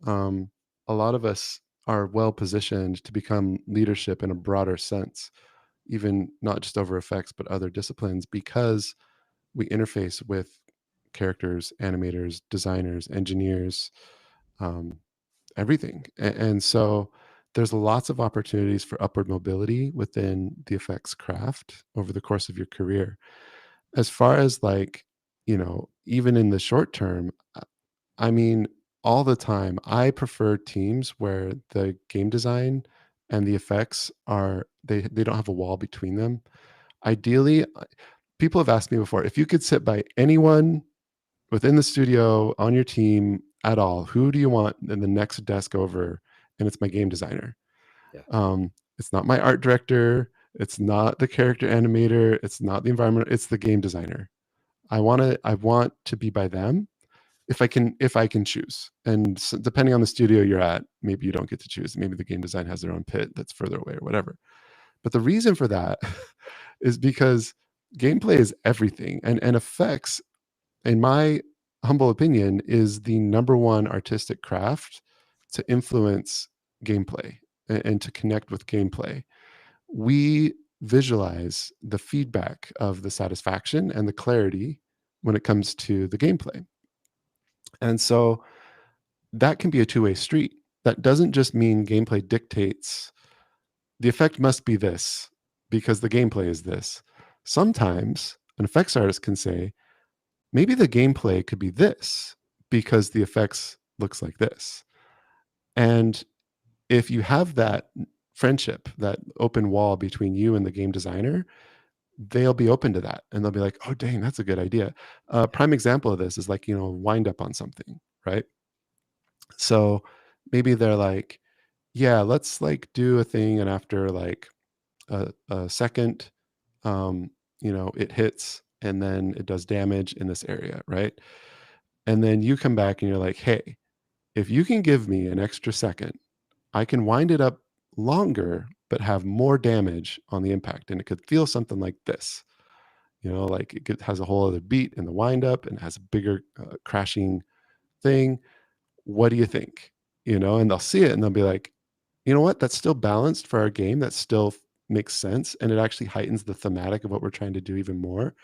Um, a lot of us are well positioned to become leadership in a broader sense, even not just over effects but other disciplines, because we interface with characters, animators, designers, engineers, um, everything. And so there's lots of opportunities for upward mobility within the effects craft over the course of your career. As far as like, even in the short term, I mean, all the time, I prefer teams where the game design and the effects are they don't have a wall between them. Ideally, people have asked me before, if you could sit by anyone within the studio on your team at all, who do you want in the next desk over? And it's my game designer. Yeah. It's not my art director. It's not the character animator. It's not the environment. It's the game designer. I want to be by them if I can choose. And so depending on the studio you're at, maybe you don't get to choose. Maybe the game design has their own pit that's further away or whatever. But the reason for that is because gameplay is everything, and effects, in my humble opinion, is the number one artistic craft to influence gameplay and to connect with gameplay. We visualize the feedback of the satisfaction and the clarity when it comes to the gameplay. And so that can be a two-way street. That doesn't just mean gameplay dictates the effect must be this because the gameplay is this. Sometimes an effects artist can say, maybe the gameplay could be this because the effects looks like this. And if you have that friendship, that open wall between you and the game designer, they'll be open to that and they'll be like, oh dang, that's a good idea. A prime example of this is like, wind up on something, right? So maybe they're like, yeah, let's like do a thing, and after like a second, it hits and then it does damage in this area, right? And then you come back and you're like, hey, if you can give me an extra second, I can wind it up longer, but have more damage on the impact. And it could feel something like this, like has a whole other beat in the wind up and has a bigger crashing thing. What do you think? And they'll see it and they'll be like, you know what? That's still balanced for our game. That still makes sense. And it actually heightens the thematic of what we're trying to do even more.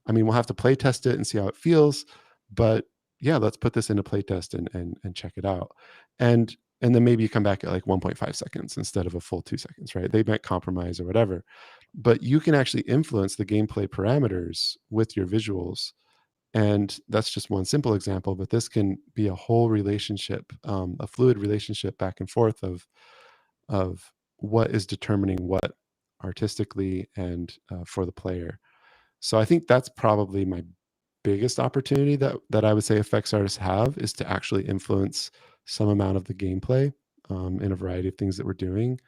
I mean, we'll have to play test it and see how it feels, but yeah, let's put this into play test and check it out. And then maybe you come back at like 1.5 seconds instead of a full 2 seconds, right? They might compromise or whatever. but you can actually influence the gameplay parameters with your visuals. And that's just one simple example, but this can be a whole relationship, a fluid relationship back and forth of what is determining what artistically and for the player. So I think that's probably my biggest opportunity that I would say effects artists have, is to actually influence some amount of the gameplay in a variety of things that we're doing.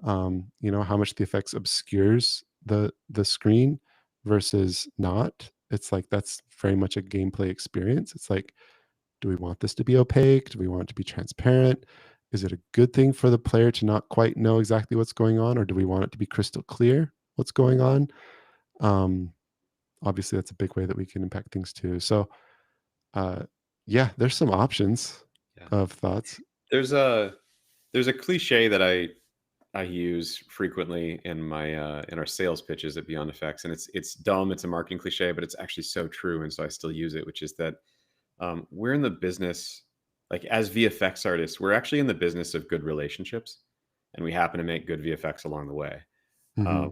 How much the effects obscures the screen versus not. It's like that's very much a gameplay experience. It's like, do we want this to be opaque? Do we want it to be transparent? Is it a good thing for the player to not quite know exactly what's going on, or do we want it to be crystal clear what's going on? Um, Obviously, that's a big way that we can impact things too. So, uh, yeah, there's some options Yeah. of thoughts. There's a there's a cliche that I use frequently in my in our sales pitches at Beyond Effects, and it's dumb. It's a marketing cliche, but it's actually so true, and so I still use it. Which is that we're in the business, like as VFX artists, we're actually in the business of good relationships, and we happen to make good VFX along the way. Um, Hmm.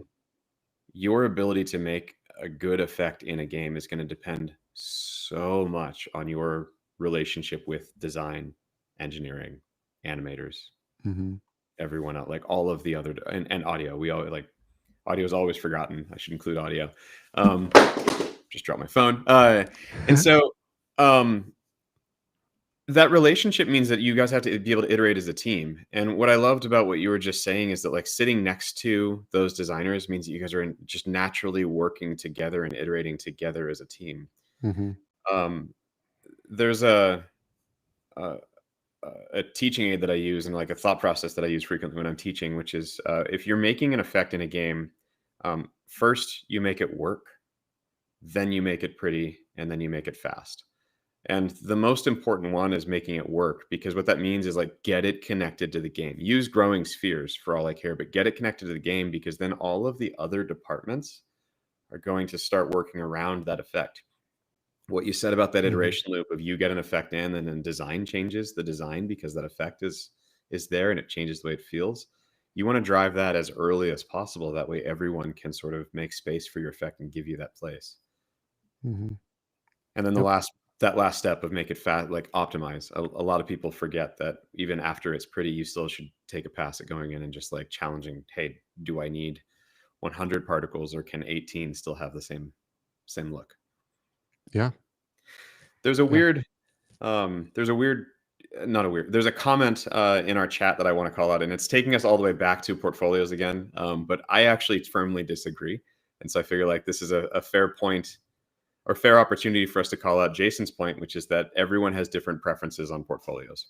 your ability to make a good effect in a game is going to depend so much on your relationship with design, engineering, animators, Hmm. everyone else, like all of the other, and audio. We all like audio is always forgotten. I should include audio. Um, just dropped my phone. And so um, that relationship means that you guys have to be able to iterate as a team. And what I loved about what you were just saying is that like sitting next to those designers means that you guys are just naturally working together and iterating together as a team. Hmm. Um, there's a a teaching aid that I use and like a thought process that I use frequently when I'm teaching, which is if you're making an effect in a game, first you make it work, then you make it pretty, and then you make it fast. And the most important one is making it work, because what that means is like get it connected to the game. Use growing spheres for all I care, but get it connected to the game, because then all of the other departments are going to start working around that effect. What you said about that Hmm. iteration loop of you get an effect in and then design changes the design because that effect is there and it changes the way it feels. You want to drive that as early as possible. That way everyone can sort of make space for your effect and give you that place. Hmm. And then Yep. that last step of make it fat, like optimize. A lot of people forget that even after it's pretty, you still should take a pass at going in and just like challenging, hey, do I need 100 particles or can 18 still have the same look? Yeah. There's a Yeah. weird there's a weird not a weird there's a comment in our chat that I want to call out, and it's taking us all the way back to portfolios again. But I actually firmly disagree. And so I figure like this is a fair point or fair opportunity for us to call out Jason's point, which is that everyone has different preferences on portfolios.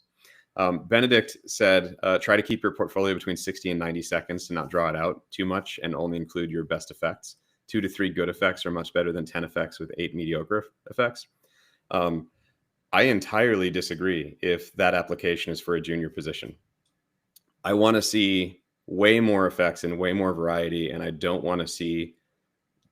Benedict said, try to keep your portfolio between 60 and 90 seconds to not draw it out too much and only include your best effects. 2 to 3 good effects are much better than 10 effects with 8 mediocre effects. Um, I entirely disagree if that application is for a junior position. I want to see way more effects and way more variety, and I don't want to see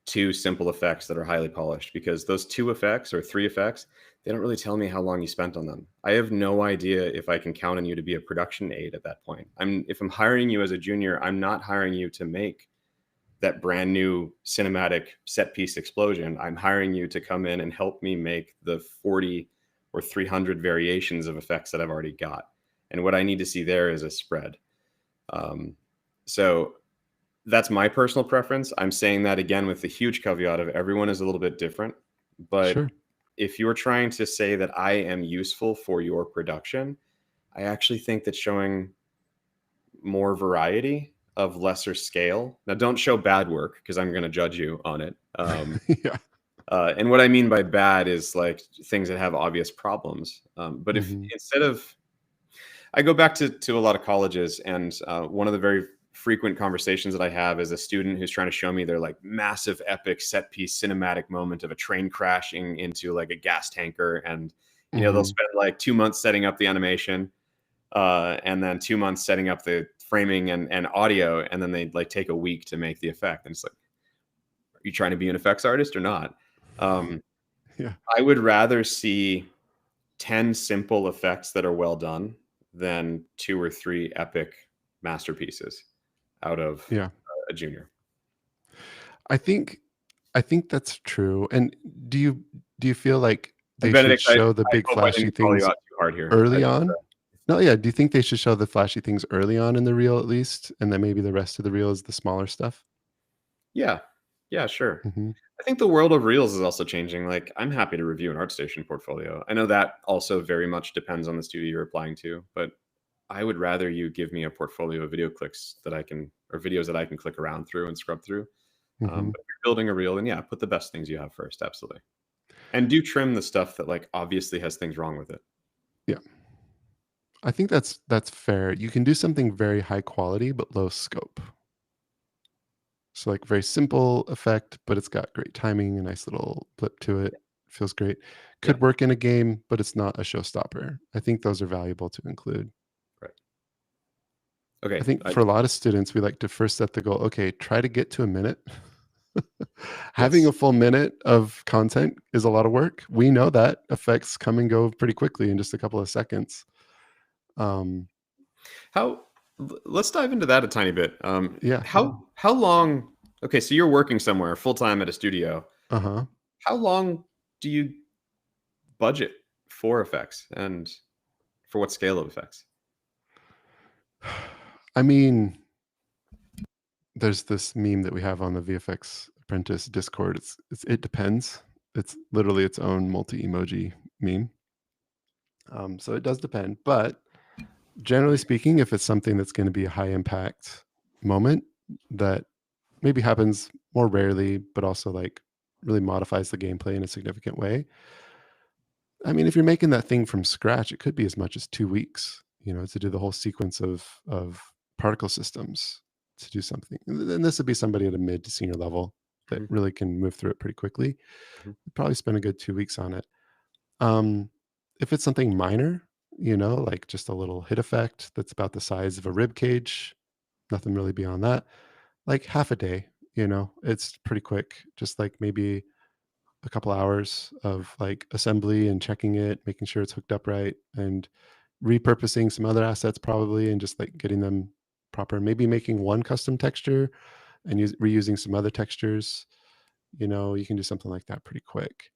2 simple effects that are highly polished, because those 2 effects or 3 effects, they don't really tell me how long you spent on them. I have no idea if I can count on you to be a production aid at that point. If I'm hiring you as a junior, I'm not hiring you to make that brand new cinematic set piece explosion. I'm hiring you to come in and help me make the 40 or 300 variations of effects that I've already got. And what I need to see there is a spread. Um, so that's my personal preference. I'm saying that again with the huge caveat of everyone is a little bit different. But Sure. if you're trying to say that I am useful for your production, I actually think that showing more variety of lesser scale. Now, don't show bad work because I'm going to judge you on it. Yeah. And what I mean by bad is like things that have obvious problems. But if Hmm. instead of, I go back to a lot of colleges, and one of the very frequent conversations that I have is a student who's trying to show me their like massive, epic set piece cinematic moment of a train crashing into like a gas tanker, and they'll Hmm. spend like 2 months setting up the animation, and then 2 months setting up the framing and audio, and then they like take a week to make the effect. And it's like, are you trying to be an effects artist or not? Um, Yeah. I would rather see 10 simple effects that are well done than 2 or 3 epic masterpieces out of Yeah. a junior. I think I think that's true. And do you do you feel like And they should Benedict, I show the big hope I flashy didn't call you things out too hard here. I early just, on? No, yeah. Do you think they should show the flashy things early on in the reel at least, and then maybe the rest of the reel is the smaller stuff? yeah. Yeah, sure. Mhm, I think the world of Reels is also changing. Like, I'm happy to review an ArtStation portfolio. I know that also very much depends on the studio you're applying to, but I would rather you give me a portfolio of video clicks that I can, or videos that I can click around through and scrub through. mhm. But if you're building a reel, then yeah, put the best things you have first. Absolutely. And do trim the stuff that like obviously has things wrong with it. Yeah. I think that's fair. You can do something very high quality but low scope. So, like, very simple effect, but it's got great timing, a nice little blip to it. Feels great. Yeah. Could work in a game, but it's not a showstopper. I think those are valuable to include. Right. I Okay. think for a lot of students, we like to first set the goal, okay, try to get to a minute. Having Yes. a full minute of content is a lot of work. We know that effects come and go pretty quickly in just a couple of seconds. Um, How let's dive into that a tiny bit. yeah. How long? Okay, so you're working somewhere full time at a studio. Uh-huh. How long do you budget for effects, and for what scale of effects? I mean, there's this meme that we have on the VFX Apprentice Discord. It depends. It's literally its own multi-emoji meme. So it does depend, but generally speaking, if it's something that's going to be a high impact moment that maybe happens more rarely, but also like really modifies the gameplay in a significant way. I mean, if you're making that thing from scratch, it could be as much as 2 weeks, to do the whole sequence of particle systems to do something. And this would be somebody at a mid to senior level that Mhm, really can move through it pretty quickly. mhm, Probably spend a good 2 weeks on it. Um, if it's something minor, like just a little hit effect that's about the size of a rib cage, nothing really beyond that, like half a day, it's pretty quick. Just like maybe a couple hours of like assembly and checking it, making sure it's hooked up right, and repurposing some other assets probably, and just like getting them proper. Maybe making one custom texture and reusing some other textures. You can do something like that pretty quick.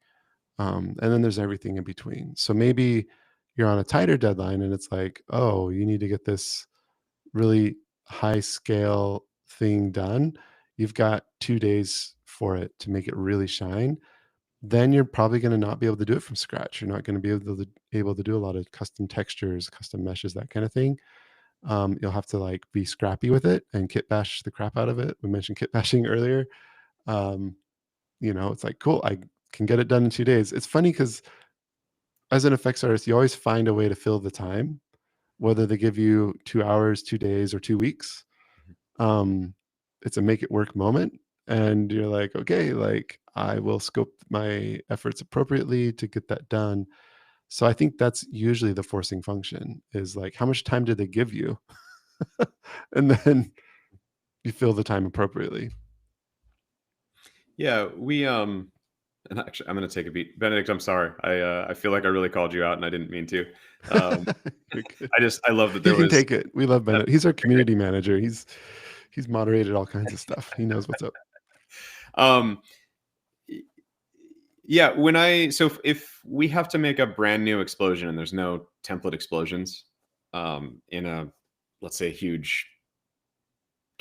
And then there's everything in between. So maybe you're on a tighter deadline and it's like, oh, you need to get this really high scale thing done. You've got 2 days for it to make it really shine. Then you're probably going to not be able to do it from scratch. You're not going to be able to do a lot of custom textures, custom meshes, that kind of thing. You'll have to like be scrappy with it and kit bash the crap out of it. We mentioned kit bashing earlier. Um, it's like, cool, I can get it done in 2 days. It's funny because as an effects artist, you always find a way to fill the time, whether they give you 2 hours, 2 days, or 2 weeks. Um, it's a make it work moment. And you're like, okay, like I will scope my efforts appropriately to get that done. So I think that's usually the forcing function is like, how much time did they give you? And then you fill the time appropriately. yeah, and actually, I'm going to take a beat. Benedict, I'm sorry. I feel like I really called you out, and I didn't mean to. Um, You're good. I love that He there can was. take it. We love That's Bennett. He's our okay, great. community manager. He's moderated all kinds of stuff. He knows what's up. Um, y- yeah, if we have to make a brand new explosion and there's no template explosions, in a, let's say, huge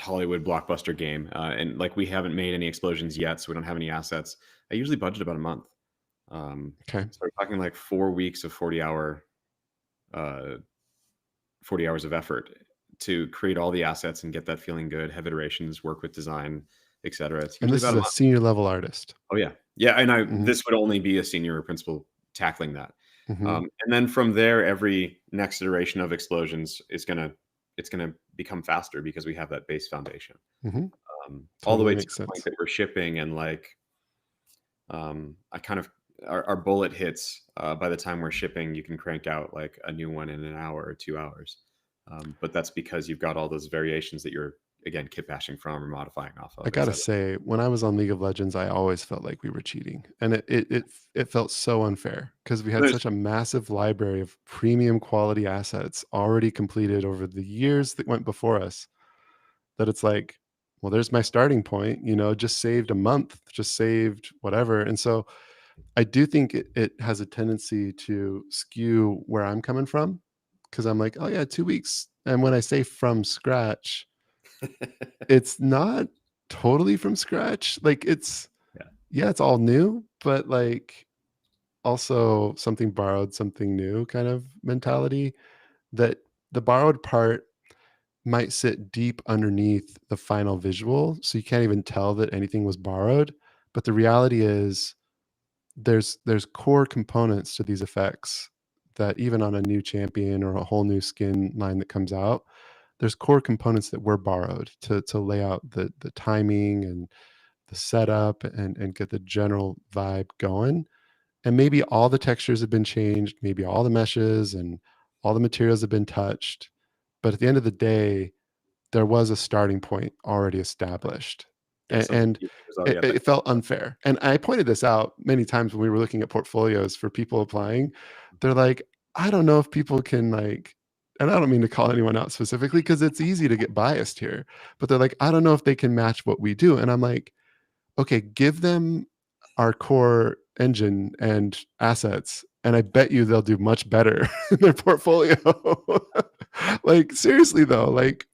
Hollywood blockbuster game, and like we haven't made any explosions yet, so we don't have any assets. I usually budget about a month. Okay. So we're talking like 4 weeks of uh, 40 hours of effort to create all the assets and get that feeling good, have iterations, work with design, etc. It's And usually this about is a a month. senior level artist. Oh yeah, yeah, and Mhm, this would only be a senior or principal tackling that. mhm, And then from there, every next iteration of explosions is it's gonna become faster because we have that base foundation. mhm. All the Totally way to makes the point sense. that we're shipping and like I kind of our bullet hits by the time we're shipping, you can crank out like a new one in an hour or 2 hours. But that's because you've got all those variations that you're again kit bashing from or modifying off I of, gotta etc. say, when I was on League of Legends, I always felt like we were cheating, and it felt so unfair because we had There's such a massive library of premium quality assets already completed over the years that went before us, that it's like, well, there's my starting point, just saved a month, just saved whatever. And so I do think it has a tendency to skew where I'm coming from, because I'm like, oh yeah, 2 weeks. And when I say from scratch, it's not totally from scratch. Like Yeah, yeah, it's all new, but like also something borrowed, something new kind of mentality, that the borrowed part might sit deep underneath the final visual. So you can't even tell that anything was borrowed. But the reality is there's core components to these effects that even on a new champion or a whole new skin line that comes out, there's core components that were borrowed to lay out the timing and the setup and get the general vibe going. And maybe all the textures have been changed, maybe all the meshes and all the materials have been touched. But at the end of the day, there was a starting point already established. yeah. Something And was already it, at the it felt unfair. And I pointed this out many times when we were looking at portfolios for people applying. They're like, I don't know if people can like, and I don't mean to call anyone out specifically because it's easy to get biased here, but they're like, I don't know if they can match what we do. And I'm like, okay, give them our core engine and assets, and I bet you they'll do much better in their portfolio. Like seriously though, like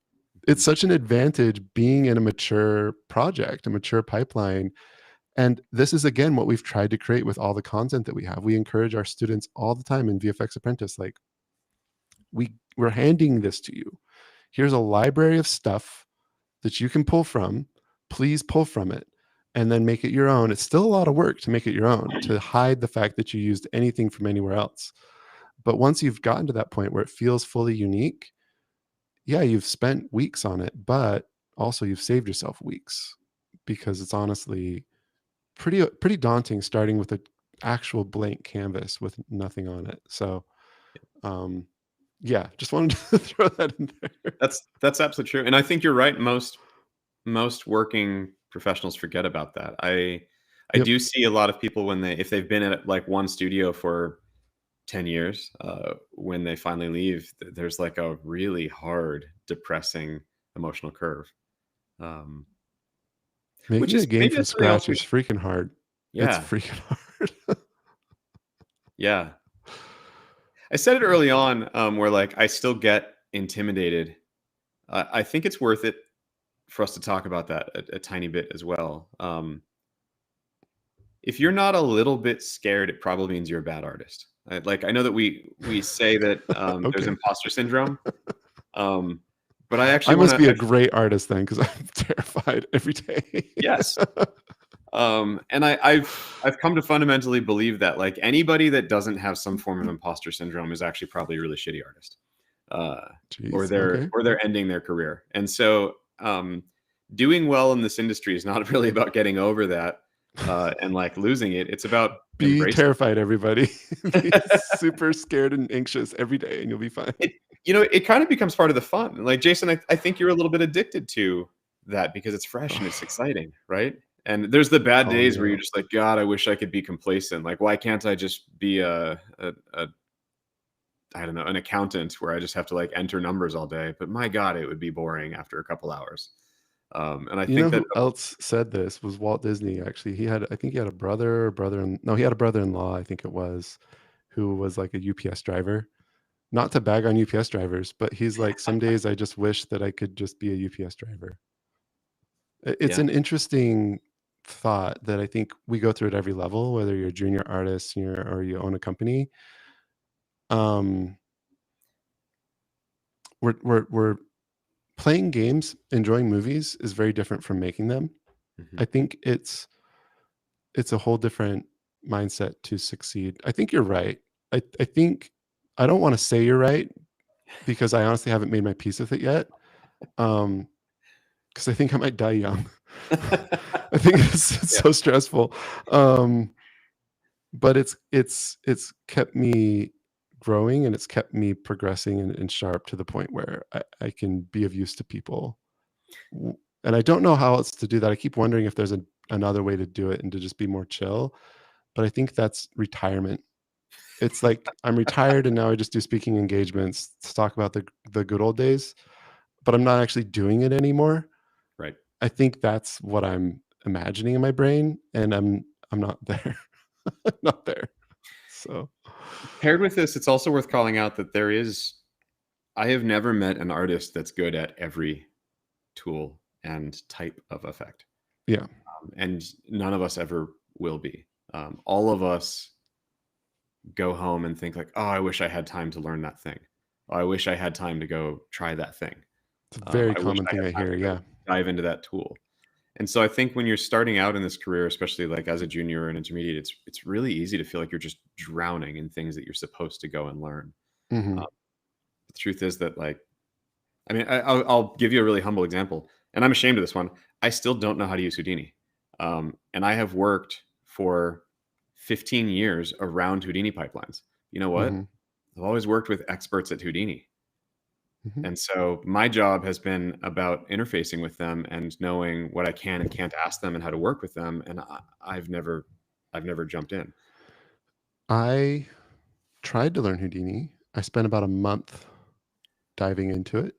it's such an advantage being in a mature project, a mature pipeline. And this is again what we've tried to create with all the content that we have. We encourage our students all the time in VFX Apprentice, like we're handing this to you. Here's a library of stuff that you can pull from. Please pull from it and then make it your own. It's still a lot of work to make it your own, to hide the fact that you used anything from anywhere else. But once you've gotten to that point where it feels fully unique, yeah, you've spent weeks on it, but also you've saved yourself weeks, because it's honestly pretty daunting starting with an actual blank canvas with nothing on it. So um yeah, just wanted to throw that in there. That's absolutely true, and I think you're right. Most working professionals forget about that. I Yep. do see a lot of people when if they've been at like one studio for 10 years, when they finally leave, there's like a really hard, depressing emotional curve. Um, which Making a is game maybe from that's something else scratch we is should. freaking hard. It's Yeah, freaking hard. yeah. I said it early on, where like I still get intimidated. I think it's worth it for us to talk about that a tiny bit as well. If you're not a little bit scared, it probably means you're a bad artist. Like I know that we say that there's Okay. imposter syndrome, um, but I I actually want must to. be a great artist then, because I'm terrified every day. Yes, and I've come to fundamentally believe that like anybody that doesn't have some form of imposter syndrome is actually probably a really shitty artist, uh, Jeez. Okay. or they're ending their career. And so doing well in this industry is not really about getting over that and like losing it. It's about Be embracing terrified, everybody. Be super scared and anxious every day, and you'll be fine. it. It kind of becomes part of the fun. Like Jason, I think you're a little bit addicted to that because it's fresh and it's exciting, right? And there's the bad Oh days where you're yeah. just like, God, I wish I could be complacent. Like, why can't I just be a I don't know, an accountant where I just have to like enter numbers all day? But my God, it would be boring after a couple hours. And I You think know that who else said this was Walt Disney. Actually, I think he had a brother and no, he had a brother-in-law, I think it was, who was like a UPS driver. Not to bag on UPS drivers, but he's like, some days I just wish that I could just be a UPS driver. It's yeah, an interesting thought that I think we go through at every level, whether you're a junior artist, or you own a company. Um, we're playing games, enjoying movies is very different from making them. mhm. I think it's a whole different mindset to succeed. I think you're right. I think I don't want to say you're right, because I honestly haven't made my peace with it yet. Um, because I think I might die young. I think it's Yeah, so stressful. Um, but it's kept me growing, and it's kept me progressing and sharp to the point where I can be of use to people. And I don't know how else to do that. I keep wondering if there's another way to do it and to just be more chill. But I think that's retirement. It's like I'm retired and now I just do speaking engagements to talk about the good old days, but I'm not actually doing it anymore. right. I think that's what I'm imagining in my brain, and I'm not there. Not there. So Paired with this, it's also worth calling out that I have never met an artist that's good at every tool and type of effect. yeah, And none of us ever will be. All of us go home and think like, oh, I wish I had time to learn that thing. Oh, I wish I had time to go try that thing. it's a very I wish common I thing I had time hear. to go Yeah. dive into that tool. And so I think when you're starting out in this career, especially like as a junior or an intermediate, it's really easy to feel like you're just drowning in things that you're supposed to go and learn. Uh, Hmm. the truth is that like, I mean, I'll give you a really humble example, and I'm ashamed of this one. I still don't know how to use Houdini, and I have worked for 15 years around Houdini pipelines. You know what? Hmm. I've always worked with experts at Houdini. Hmm. And so my job has been about interfacing with them and knowing what I can and can't ask them and how to work with them. And I've never jumped in. I tried to learn Houdini. I spent about a month diving into it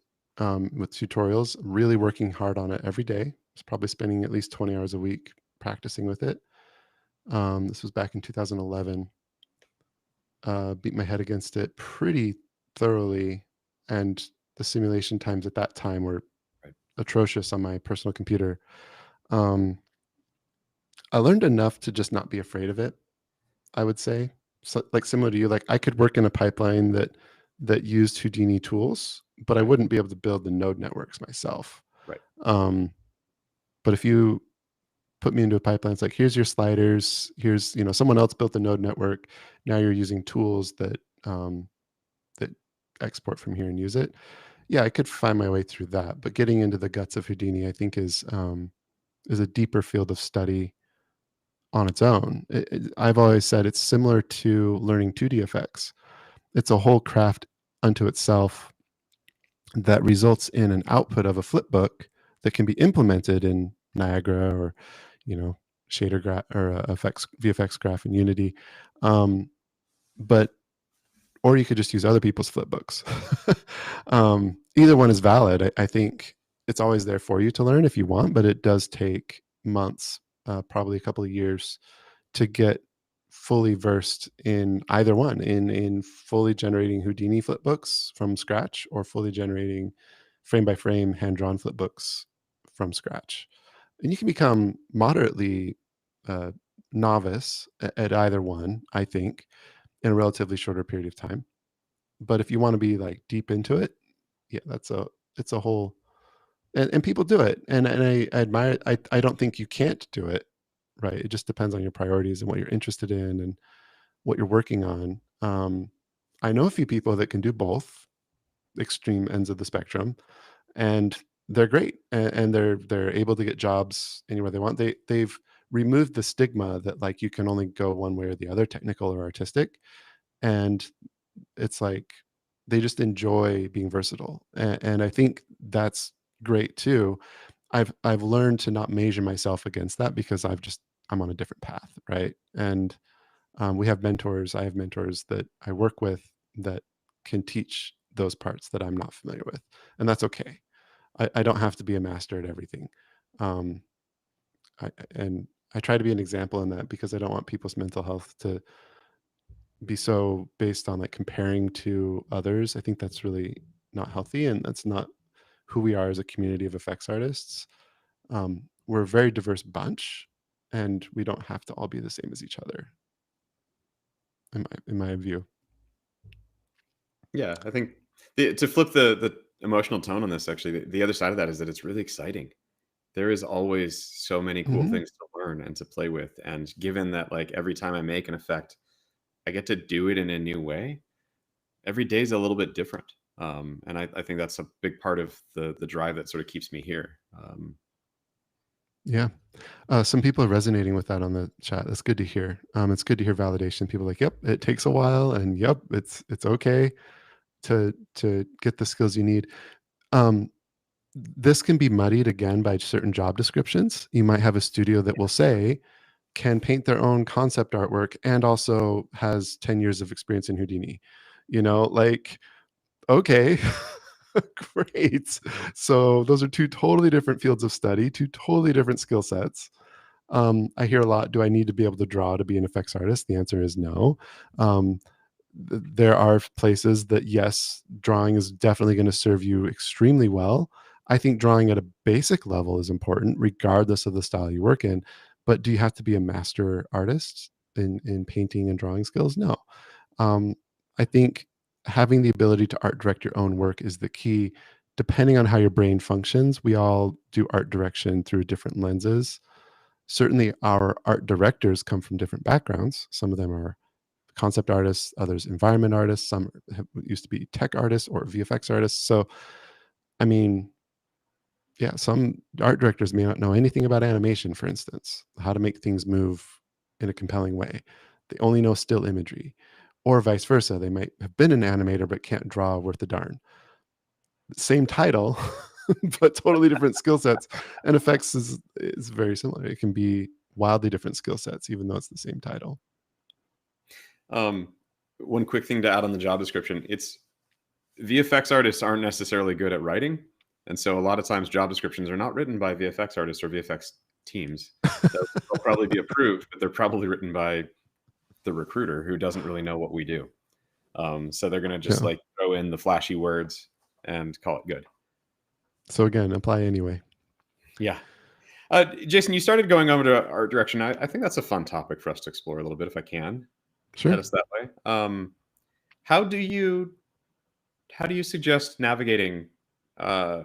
with tutorials, really working hard on it every day. I was probably spending at least 20 hours a week practicing with it. This was back in 2011. Beat my head against it pretty thoroughly, and the simulation times at that time were Right. atrocious on my personal computer. Um, I learned enough to just not be afraid of it, I would say. So, like similar to you, like I could work in a pipeline that used Houdini tools, but I wouldn't be able to build the node networks myself. Right. Um, but if you put me into a pipeline, it's like here's your sliders, here's someone else built the node network. Now you're using tools that export from here and use it. Yeah, I could find my way through that. But getting into the guts of Houdini, I think is a deeper field of study on its own. I've always said it's similar to learning 2D effects. It's a whole craft unto itself that results in an output of a flip book that can be implemented in Niagara or, you know, shader graph or FX VFX graph in Unity. But or you could just use other people's flip books. Either one is valid. I think it's always there for you to learn if you want, but it does take months, probably a couple of years to get fully versed in either one, in fully generating Houdini flipbooks from scratch or fully generating frame by frame hand drawn flipbooks from scratch. And you can become moderately uh, novice at either one, I think, in a relatively shorter period of time. But if you want to be like deep into it, yeah, it's a whole and people do it. And I admire it. I don't think you can't do it, right? It just depends on your priorities and what you're interested in and what you're working on. I know a few people that can do both extreme ends of the spectrum, and they're great, and they're able to get jobs anywhere they want. They've removed the stigma that like you can only go one way or the other, technical or artistic, and it's like they just enjoy being versatile, and I think that's great too. I've learned to not measure myself against that because I'm on a different path, right? And we have mentors. I have mentors that I work with that can teach those parts that I'm not familiar with, and that's okay. I don't have to be a master at everything. Um, and I try to be an example in that because I don't want people's mental health to be so based on like comparing to others. I think that's really not healthy, and that's not who we are as a community of effects artists. We're a very diverse bunch, and we don't have to all be the same as each other. In my view. Yeah. I think to flip the emotional tone on this, actually, the other side of that is that it's really exciting. There is always so many cool Hmm. things to learn and to play with. And given that like every time I make an effect, I get to do it in a new way. Every day is a little bit different. And I think that's a big part of the drive that sort of keeps me here. Yeah. Some people are resonating with that on the chat. That's good to hear. It's good to hear validation. People are like, "Yep, it takes a while," and "Yep, it's okay to get the skills you need." Um, this can be muddied again by certain job descriptions. You might have a studio that will say can paint their own concept artwork and also has 10 years of experience in Houdini. Like, okay. Great. So those are two totally different fields of study, two totally different skill sets. I hear a lot, do I need to be able to draw to be an effects artist? The answer is no. Um, there are places that, yes, drawing is definitely going to serve you extremely well. I think drawing at a basic level is important, regardless of the style you work in. But do you have to be a master artist in painting and drawing skills? No. Um, I think having the ability to art direct your own work is the key. Depending on how your brain functions, we all do art direction through different lenses. Certainly, our art directors come from different backgrounds. Some of them are concept artists, others environment artists, some used to be tech artists or VFX artists. So, I mean, yeah, some art directors may not know anything about animation, for instance, how to make things move in a compelling way. They only know still imagery, or vice versa. They might have been an animator but can't draw worth a darn. Same title, but totally different skill sets. And effects is very similar. It can be wildly different skill sets, even though it's the same title. Um, one quick thing to add on the job description: it's VFX artists aren't necessarily good at writing, and so a lot of times job descriptions are not written by VFX artists or VFX teams. They'll probably be approved, but they're probably written by the recruiter who doesn't really know what we do. So they're going to just Yeah. like throw in the flashy words and call it good. So again, apply anyway. Yeah. Jason, you started going over to art direction. I think that's a fun topic for us to explore a little bit, if I can Sure. head us that way. How do you suggest navigating uh,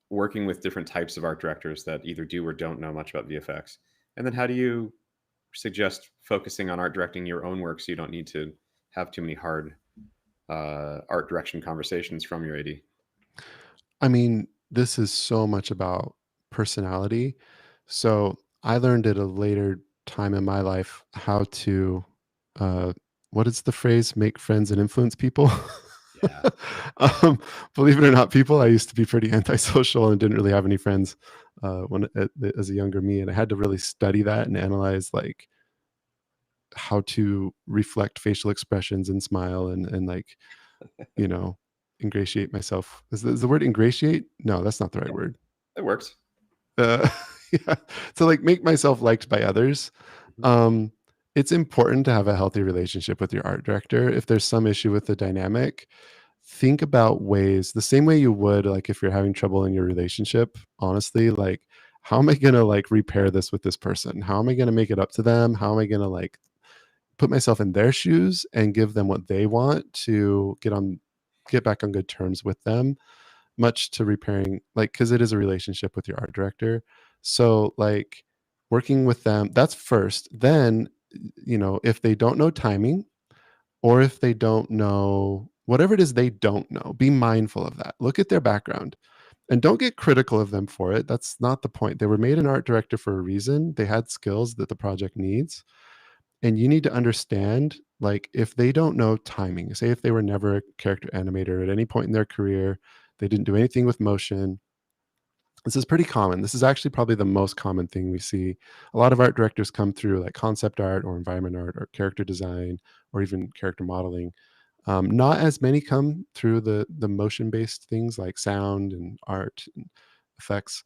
working with different types of art directors that either do or don't know much about VFX? And then how do you suggest focusing on art directing your own work so you don't need to have too many hard art direction conversations from your AD? I mean, this is so much about personality. So I learned at a later time in my life how to, uh, what is the phrase? Make friends and influence people. Yeah. um, believe it or not, people, I used to be pretty antisocial and didn't really have any friends as a younger me, and I had to really study that and analyze like how to reflect facial expressions and smile and like you know, ingratiate myself. Is the word ingratiate? No, that's not the right Yeah, word. it works. Uh, yeah. To like make myself liked by others. Mhm. Um, it's important to have a healthy relationship with your art director. If there's some issue with the dynamic, think about ways the same way you would like if you're having trouble in your relationship, honestly, like how am I gonna like repair this with this person? How am I gonna make it up to them? How am I gonna like put myself in their shoes and give them what they want to get back on good terms with them, much to repairing like because it is a relationship with your art director. So like working with them, that's first. Then if they don't know timing or if they don't know whatever it is they don't know, be mindful of that. Look at their background and don't get critical of them for it. That's not the point. They were made an art director for a reason. They had skills that the project needs, and you need to understand like if they don't know timing, say if they were never a character animator at any point in their career, they didn't do anything with motion. This is pretty common. This is actually probably the most common thing we see. A lot of art directors come through like concept art or environment art or character design or even character modeling. Not as many come through the motion based things like sound and art and effects,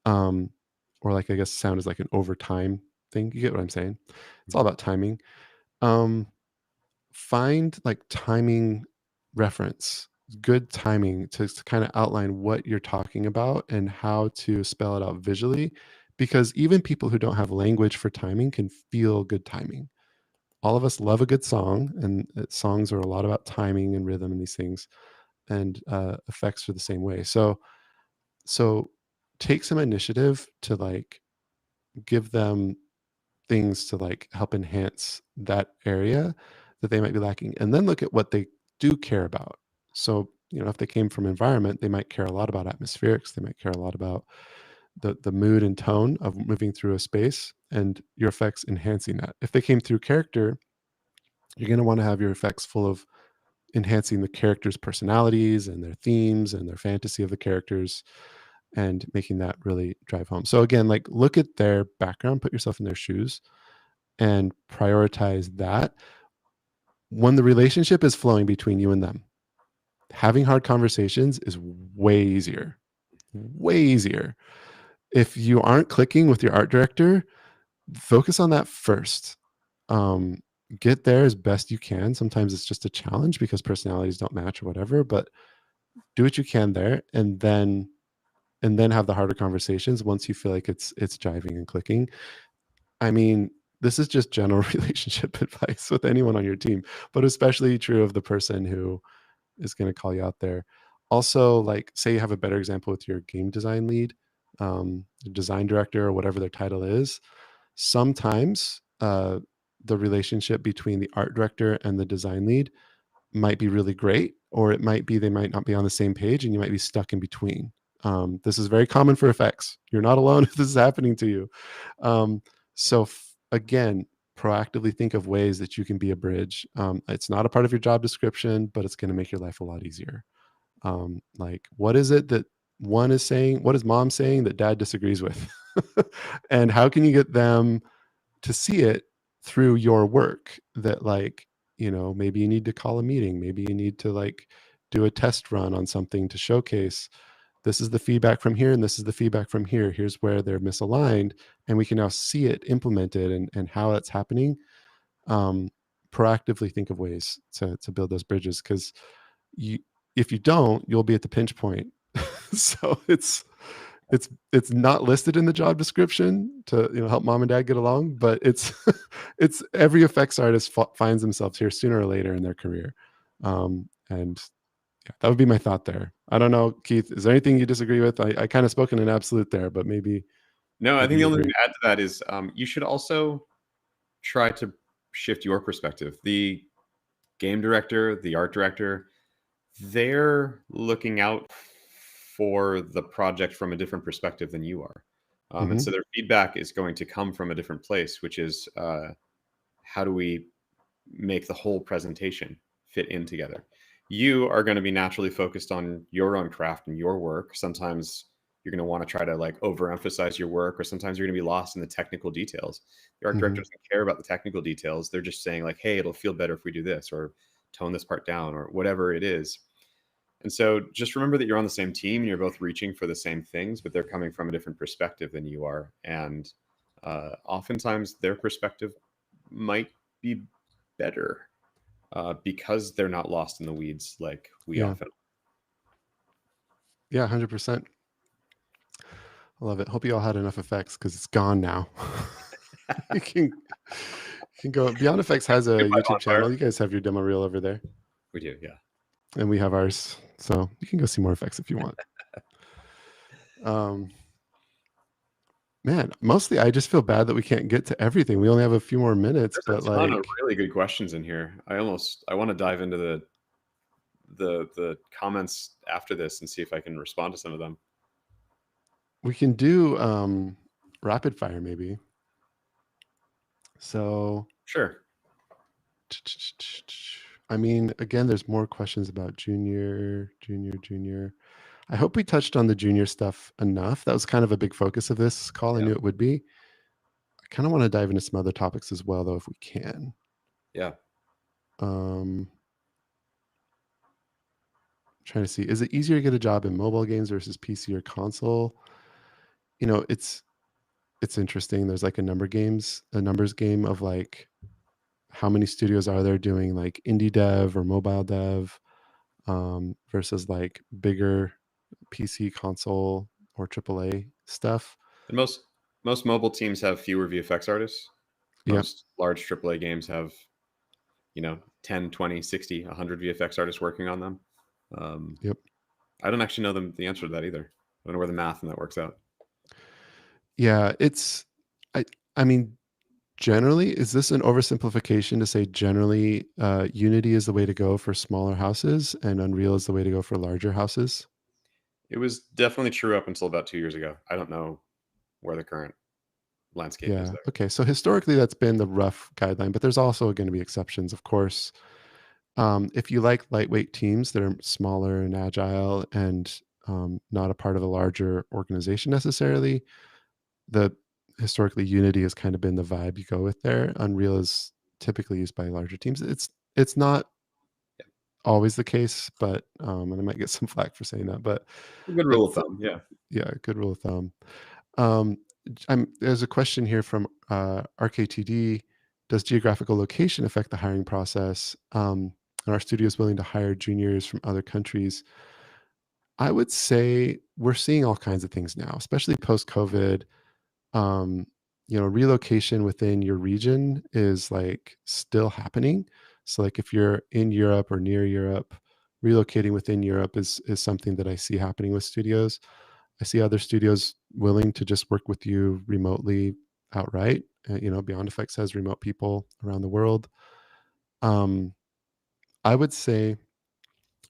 um, or like I guess sound is like an over time thing. You get what I'm saying? It's all Mhm. about timing. um Find like timing reference, good timing to kind of outline what you're talking about and how to spell it out visually, because even people who don't have language for timing can feel good timing. All of us love a good song, and songs are a lot about timing and rhythm and these things, and effects are the same way. So take some initiative to like give them things to like help enhance that area that they might be lacking, and then look at what they do care about. So if they came from environment, they might care a lot about atmospherics, they might care a lot about the mood and tone of moving through a space, and your effects enhancing that. If they came through character, you're going to want to have your effects full of enhancing the characters' personalities and their themes and their fantasy of the characters, and making that really drive home. So again, like look at their background, put yourself in their shoes, and prioritize that when the relationship is flowing between you and them. having hard conversations is way easier. Way easier. If you aren't clicking with your art director, focus on that first. Um, get there as best you can. Sometimes it's just a challenge because personalities don't match or whatever, but do what you can there, and then have the harder conversations once you feel like it's jiving and clicking. I mean, this is just general relationship advice with anyone on your team, but especially true of the person who is going to call you out there. Also, like, say you have a better example with your game design lead, design director, or whatever their title is. Sometimes the relationship between the art director and the design lead might be really great, or it might be they might not be on the same page and you might be stuck in between. This is very common for effects. You're not alone if this is happening to you. Um, again, proactively think of ways that you can be a bridge. It's not a part of your job description, but it's going to make your life a lot easier. Like, what is it that one is saying? What is mom saying that dad disagrees with? And how can you get them to see it through your work? That, like, maybe you need to call a meeting, maybe you need to, like, do a test run on something to showcase this is the feedback from here and this is the feedback from here, here's where they're misaligned, and we can now see it implemented and how that's happening. um, Proactively think of ways to build those bridges, because you if you don't, you'll be at the pinch point. So it's not listed in the job description to help mom and dad get along, but it's it's every effects artist finds themselves here sooner or later in their career. And yeah, that would be my thought there. I don't know, Keith, is there anything you disagree with? I kind of spoke in an absolute there, but No, I think maybe the you only thing agree. to add to that is you should also try to shift your perspective. The game director, the art director, they're looking out for the project from a different perspective than you are. And Hmm. so their feedback is going to come from a different place, which is how do we make the whole presentation fit in together? You are going to be naturally focused on your own craft and your work. Sometimes you're going to want to try to like overemphasize your work, or sometimes you're going to be lost in the technical details. The art Hmm. director doesn't care about the technical details. They're just saying like, hey, it'll feel better if we do this, or tone this part down, or whatever it is. And so just remember that you're on the same team and you're both reaching for the same things, but they're coming from a different perspective than you are. And oftentimes their perspective might be better because they're not lost in the weeds like we Yeah. often. Yeah, 100%. I love it. Hope you all had enough effects, because it's gone now. you can you can go. Beyond Effects has a Goodbye, YouTube bonfire. channel. You guys have your demo reel over there, We do, yeah. and we have ours. So you can go see more effects if you want. Um, Man, mostly I just feel bad that we can't get to everything. We only have a few more minutes, There's but, a ton of like, really good questions in here. I want to dive into the comments after this and see if I can respond to some of them. we can do rapid fire maybe. So, Sure. I mean, again, there's more questions about junior. I hope we touched on the junior stuff enough. That was kind of a big focus of this call. I Yeah. knew it would be. I kind of want to dive into some other topics as well, though, if we can. Yeah. Um, Trying to see, is it easier to get a job in mobile games versus PC or console? It's interesting. There's like a numbers game of, like, how many studios are there doing, like, indie dev or mobile dev, versus, like, bigger PC, console, or AAA stuff. And most mobile teams have fewer VFX artists. Yep, Most large AAA games have, 10, 20, 60, 100 VFX artists working on them. Um, yep. I don't actually know the answer to that either. I don't know where the math and that works out. Yeah, I I mean, generally, is this an oversimplification to say generally, Unity is the way to go for smaller houses and Unreal is the way to go for larger houses? It was definitely true up until about 2 years ago. I don't know where the current landscape is Yeah. there. Okay. So historically, that's been the rough guideline, but there's also going to be exceptions, of course. If you like lightweight teams that are smaller and agile and not a part of a larger organization necessarily, the historically Unity has kind of been the vibe you go with there. Unreal is typically used by larger teams. It's not always the case, but and I might get some flack for saying that, but A good rule of it's thumb. Yeah. yeah, good rule of thumb. Um, there's a question here from RKTD. Does geographical location affect the hiring process? Are studios willing to hire juniors from other countries? I would say we're seeing all kinds of things now, especially post COVID. Um, relocation within your region is like still happening. So like if you're in Europe or near Europe, relocating within Europe is something that I see happening with studios. I see other studios willing to just work with you remotely outright. Beyond Effects has remote people around the world. Um, I would say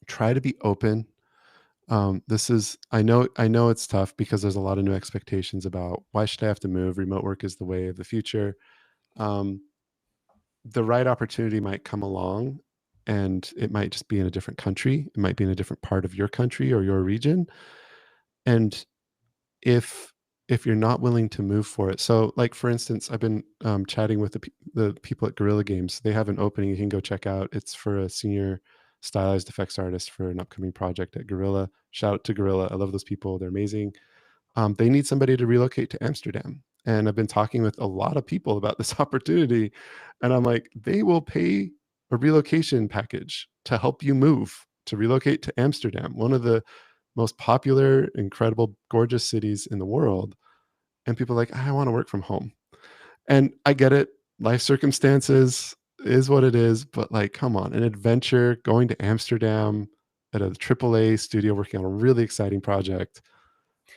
try to be open. This is I know it's tough because there's a lot of new expectations about why should I have to move? Remote work is the way of the future. Um, the right opportunity might come along and it might just be in a different country. It might be in a different part of your country or your region. And if if you're not willing to move for it, so like for instance, I've been chatting with the people at Guerrilla Games. They have an opening you can go check out. It's for a senior stylized effects artist for an upcoming project at Guerrilla. Shout out to Guerrilla. I love those people. They're amazing. They need somebody to relocate to Amsterdam. And I've been talking with a lot of people about this opportunity. And I'm like, they will pay a relocation package to help you move to relocate to Amsterdam, one of the most popular, incredible, gorgeous cities in the world. And people are like, I want to work from home. And I get it. Life circumstances is what it is. But like, come on, an adventure going to Amsterdam at a AAA studio working on a really exciting project.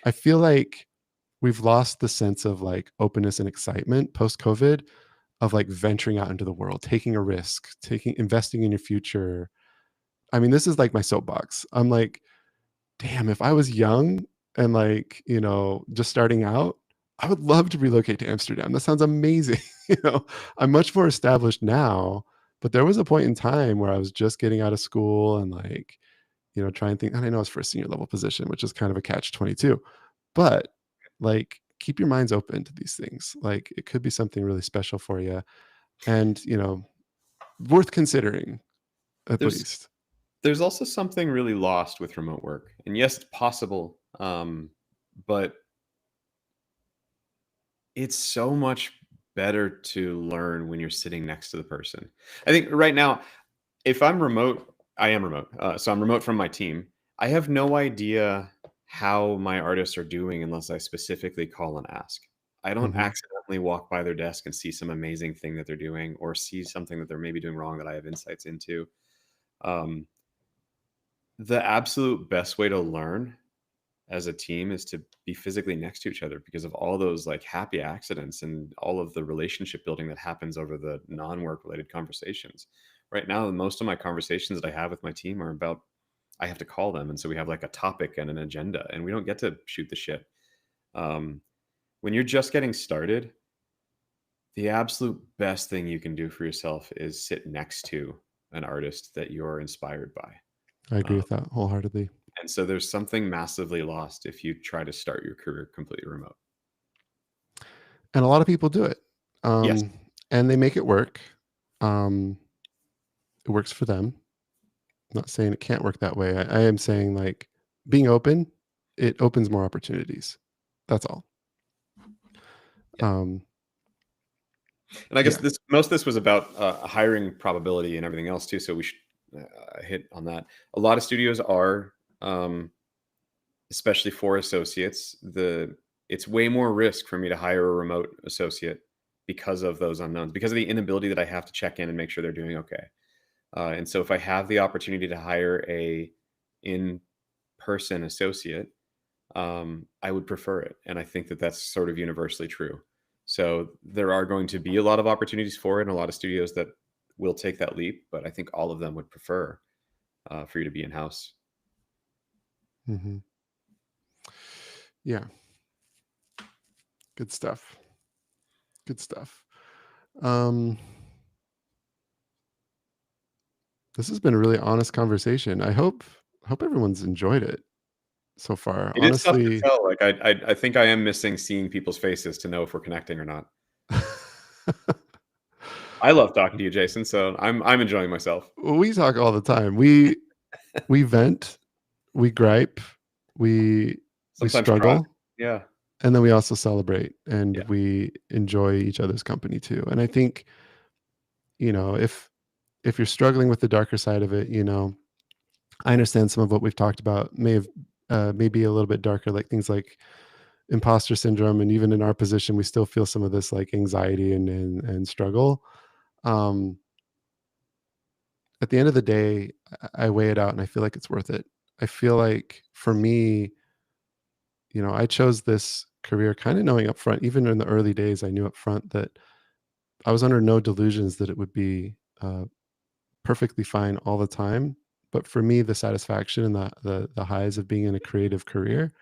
I feel like we've lost the sense of like openness and excitement post COVID of like venturing out into the world, taking a risk, investing in your future. I mean, this is like my soapbox. I'm like, damn, if I was young and like, just starting out, I would love to relocate to Amsterdam. That sounds amazing. I'm much more established now, but there was a point in time where I was just getting out of school and like, trying to think, and I know it's for a senior level position, which is kind of a catch 22. But like, keep your minds open to these things. Like, it could be something really special for you and, worth considering at There's least. there's also something really lost with remote work. And yes, it's possible. But it's so much better to learn when you're sitting next to the person. I think right now, if I'm remote, I am remote. So I'm remote from my team. I have no idea how my artists are doing unless I specifically call and ask. I don't Hmm. accidentally walk by their desk and see some amazing thing that they're doing or see something that they're maybe doing wrong that I have insights into. Um, the absolute best way to learn as a team is to be physically next to each other because of all those like happy accidents and all of the relationship building that happens over the non-work related conversations. Right now, most of my conversations that I have with my team are about I have to call them, and so we have like a topic and an agenda, and we don't get to shoot the shit. Um, when you're just getting started, the absolute best thing you can do for yourself is sit next to an artist that you're inspired by. I agree Um, with that wholeheartedly. and so there's something massively lost if you try to start your career completely remote. And a lot of people do it. Yes. And they make it work. Um, it works for them. I'm not saying it can't work that way. I am saying like being open, it opens more opportunities. That's all. Yeah. Um, And I guess yeah. this most of this was about hiring probability and everything else too. So we should hit on that. A lot of studios are, especially for associates, it's way more risk for me to hire a remote associate because of those unknowns, because of the inability that I have to check in and make sure they're doing okay. And so if I have the opportunity to hire a in-person associate, I would prefer it. And I think that that's sort of universally true. So there are going to be a lot of opportunities for it and a lot of studios that will take that leap, but I think all of them would prefer for you to be in house. Hmm. Yeah. Good stuff. Good stuff. Um, this has been a really honest conversation. I hope everyone's enjoyed it so far. It is tough to Honestly, tell. Like I think I am missing seeing people's faces to know if we're connecting or not. I love talking to you, Jason. So I'm enjoying myself. We talk all the time. We vent, we gripe, we Sometimes cry. struggle, Yeah. and then we also celebrate and Yeah. we enjoy each other's company too. And I think, if you're struggling with the darker side of it, I understand some of what we've talked about may be a little bit darker, like things like imposter syndrome, and even in our position, we still feel some of this like anxiety and struggle. Um, at the end of the day, I weigh it out and I feel like it's worth it. I feel like for me, I chose this career kind of knowing up front, even in the early days, I knew up front that I was under no delusions that it would be perfectly fine all the time. But for me, the satisfaction and the highs of being in a creative career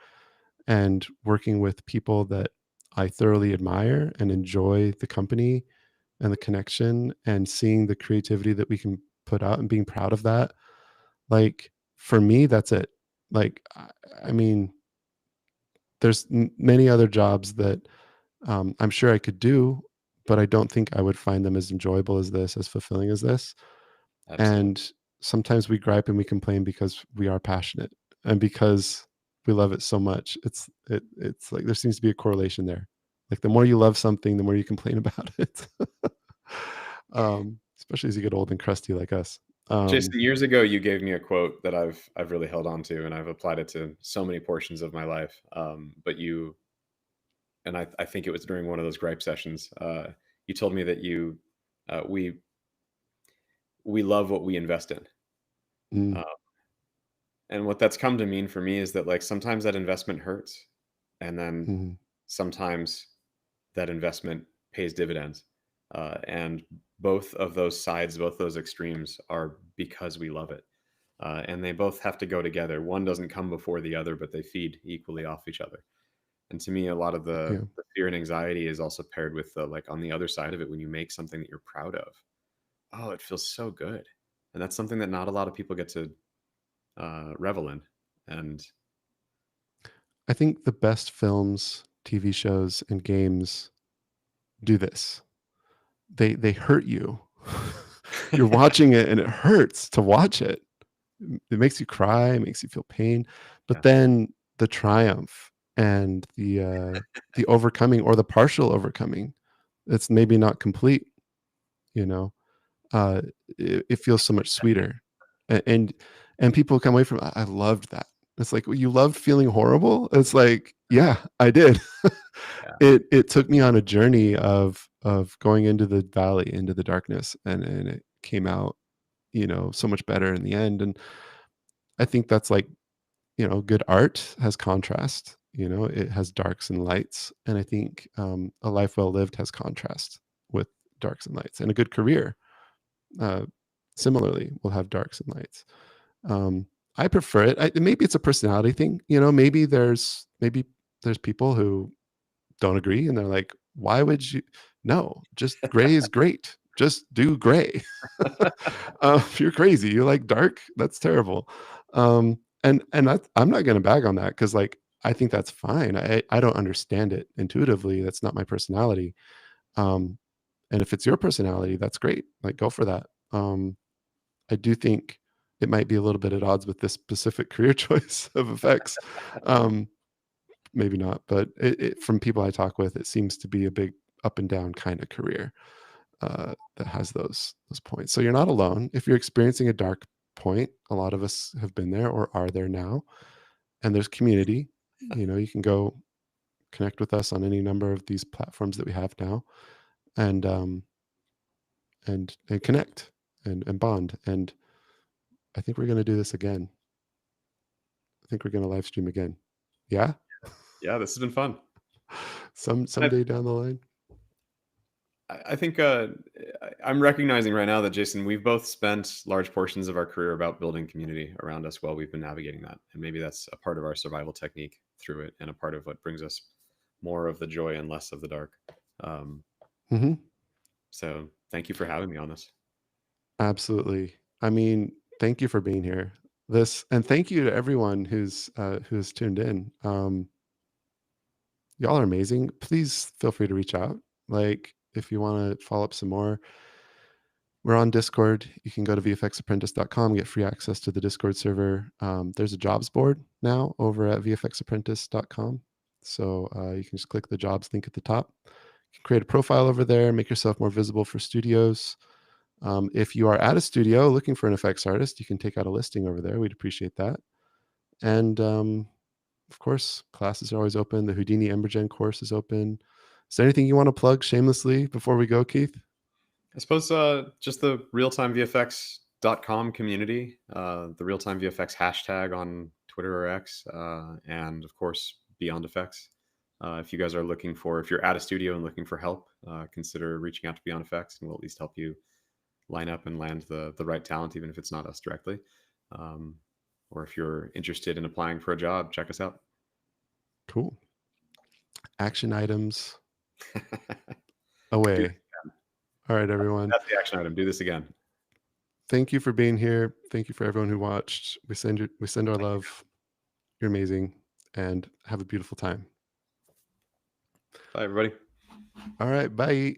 and working with people that I thoroughly admire and enjoy the company and the connection and seeing the creativity that we can put out and being proud of that. Like for me, that's it. Like, I mean, there's many other jobs that I'm sure I could do, but I don't think I would find them as enjoyable as this, as fulfilling as this. Absolutely. And sometimes we gripe and we complain because we are passionate and because we love it so much. It's like there seems to be a correlation there. Like the more you love something, the more you complain about it. Especially as you get old and crusty like us. Um, Jason, years ago, you gave me a quote that I've really held on to, and I've applied it to so many portions of my life. But you and I think it was during one of those gripe sessions. You told me that we love what we invest in, mm, uh, and what that's come to mean for me is that like sometimes that investment hurts, and then mhm, sometimes that investment pays dividends. And both of those sides, both those extremes, are because we love it. And they both have to go together. One doesn't come before the other, but they feed equally off each other. And to me, a lot of yeah. the fear and anxiety is also paired with the like on the other side of it when you make something that you're proud of. Oh, it feels so good, and that's something that not a lot of people get to revel in. And I think the best films, TV shows, and games do this. They hurt you. You're watching it and it hurts to watch it. It makes you cry, it makes you feel pain, but yeah, then the triumph and the overcoming or the partial overcoming, it's maybe not complete, you know, uh, it feels so much sweeter, and people come away from, I loved that." It's like, "Well, you loved feeling horrible?" It's like, "Yeah, I did." yeah, It took me on a journey of going into the valley, into the darkness, and it came out, so much better in the end, and I think that's like, good art has contrast, it has darks and lights. And I think a life well lived has contrast with darks and lights. And a good career, uh, similarly, will have darks and lights. Um, I prefer it. Maybe it's a personality thing. Maybe there's people who don't agree and they're like, why would you? No, just gray is great. Just do gray. You're crazy. You like dark? That's terrible. And I'm not going to bag on that because like I think that's fine. I don't understand it intuitively. That's not my personality. Um, and if it's your personality, that's great. Like go for that. I do think it might be a little bit at odds with this specific career choice of effects. Um, Maybe not, but from people I talk with, it seems to be a big up and down kind of career that has those points. So you're not alone. If you're experiencing a dark point, a lot of us have been there or are there now, and there's community. You can go connect with us on any number of these platforms that we have now, and and connect and bond. And I think we're going to do this again. I think we're going to live stream again. Yeah, yeah. This has been fun. I, someday down the line. I think I'm recognizing right now that Jason, we've both spent large portions of our career about building community around us while we've been navigating that, and maybe that's a part of our survival technique through it, and a part of what brings us more of the joy and less of the dark. Um, Hmm. so, thank you for having me on this. Absolutely. I mean, thank you for being here. And thank you to everyone who's tuned in. Y'all are amazing. Please feel free to reach out. Like if you want to follow up some more. We're on Discord. You can go to vfxapprentice.com, get free access to the Discord server. There's a jobs board now over at vfxapprentice.com. So you can just click the jobs link at the top. You can create a profile over there, make yourself more visible for studios. If you are at a studio looking for an effects artist, you can take out a listing over there. We'd appreciate that. And of course, classes are always open. The Houdini Embergen course is open. Is there anything you want to plug shamelessly before we go, Keith? I suppose just the realtimevfx.com community, the realtime VFX hashtag on Twitter or X, and of course, Beyond Effects. If you guys are looking for, if you're at a studio and looking for help, consider reaching out to Beyond Effects, and we'll at least help you line up and land the right talent, even if it's not us directly. Or if you're interested in applying for a job, check us out. Cool. Action items Do away. All right, everyone. That's the action item. Do this again. Thank you for being here. Thank you for everyone who watched. We send our love. You're amazing, and have a beautiful time. Bye, everybody. All right, bye.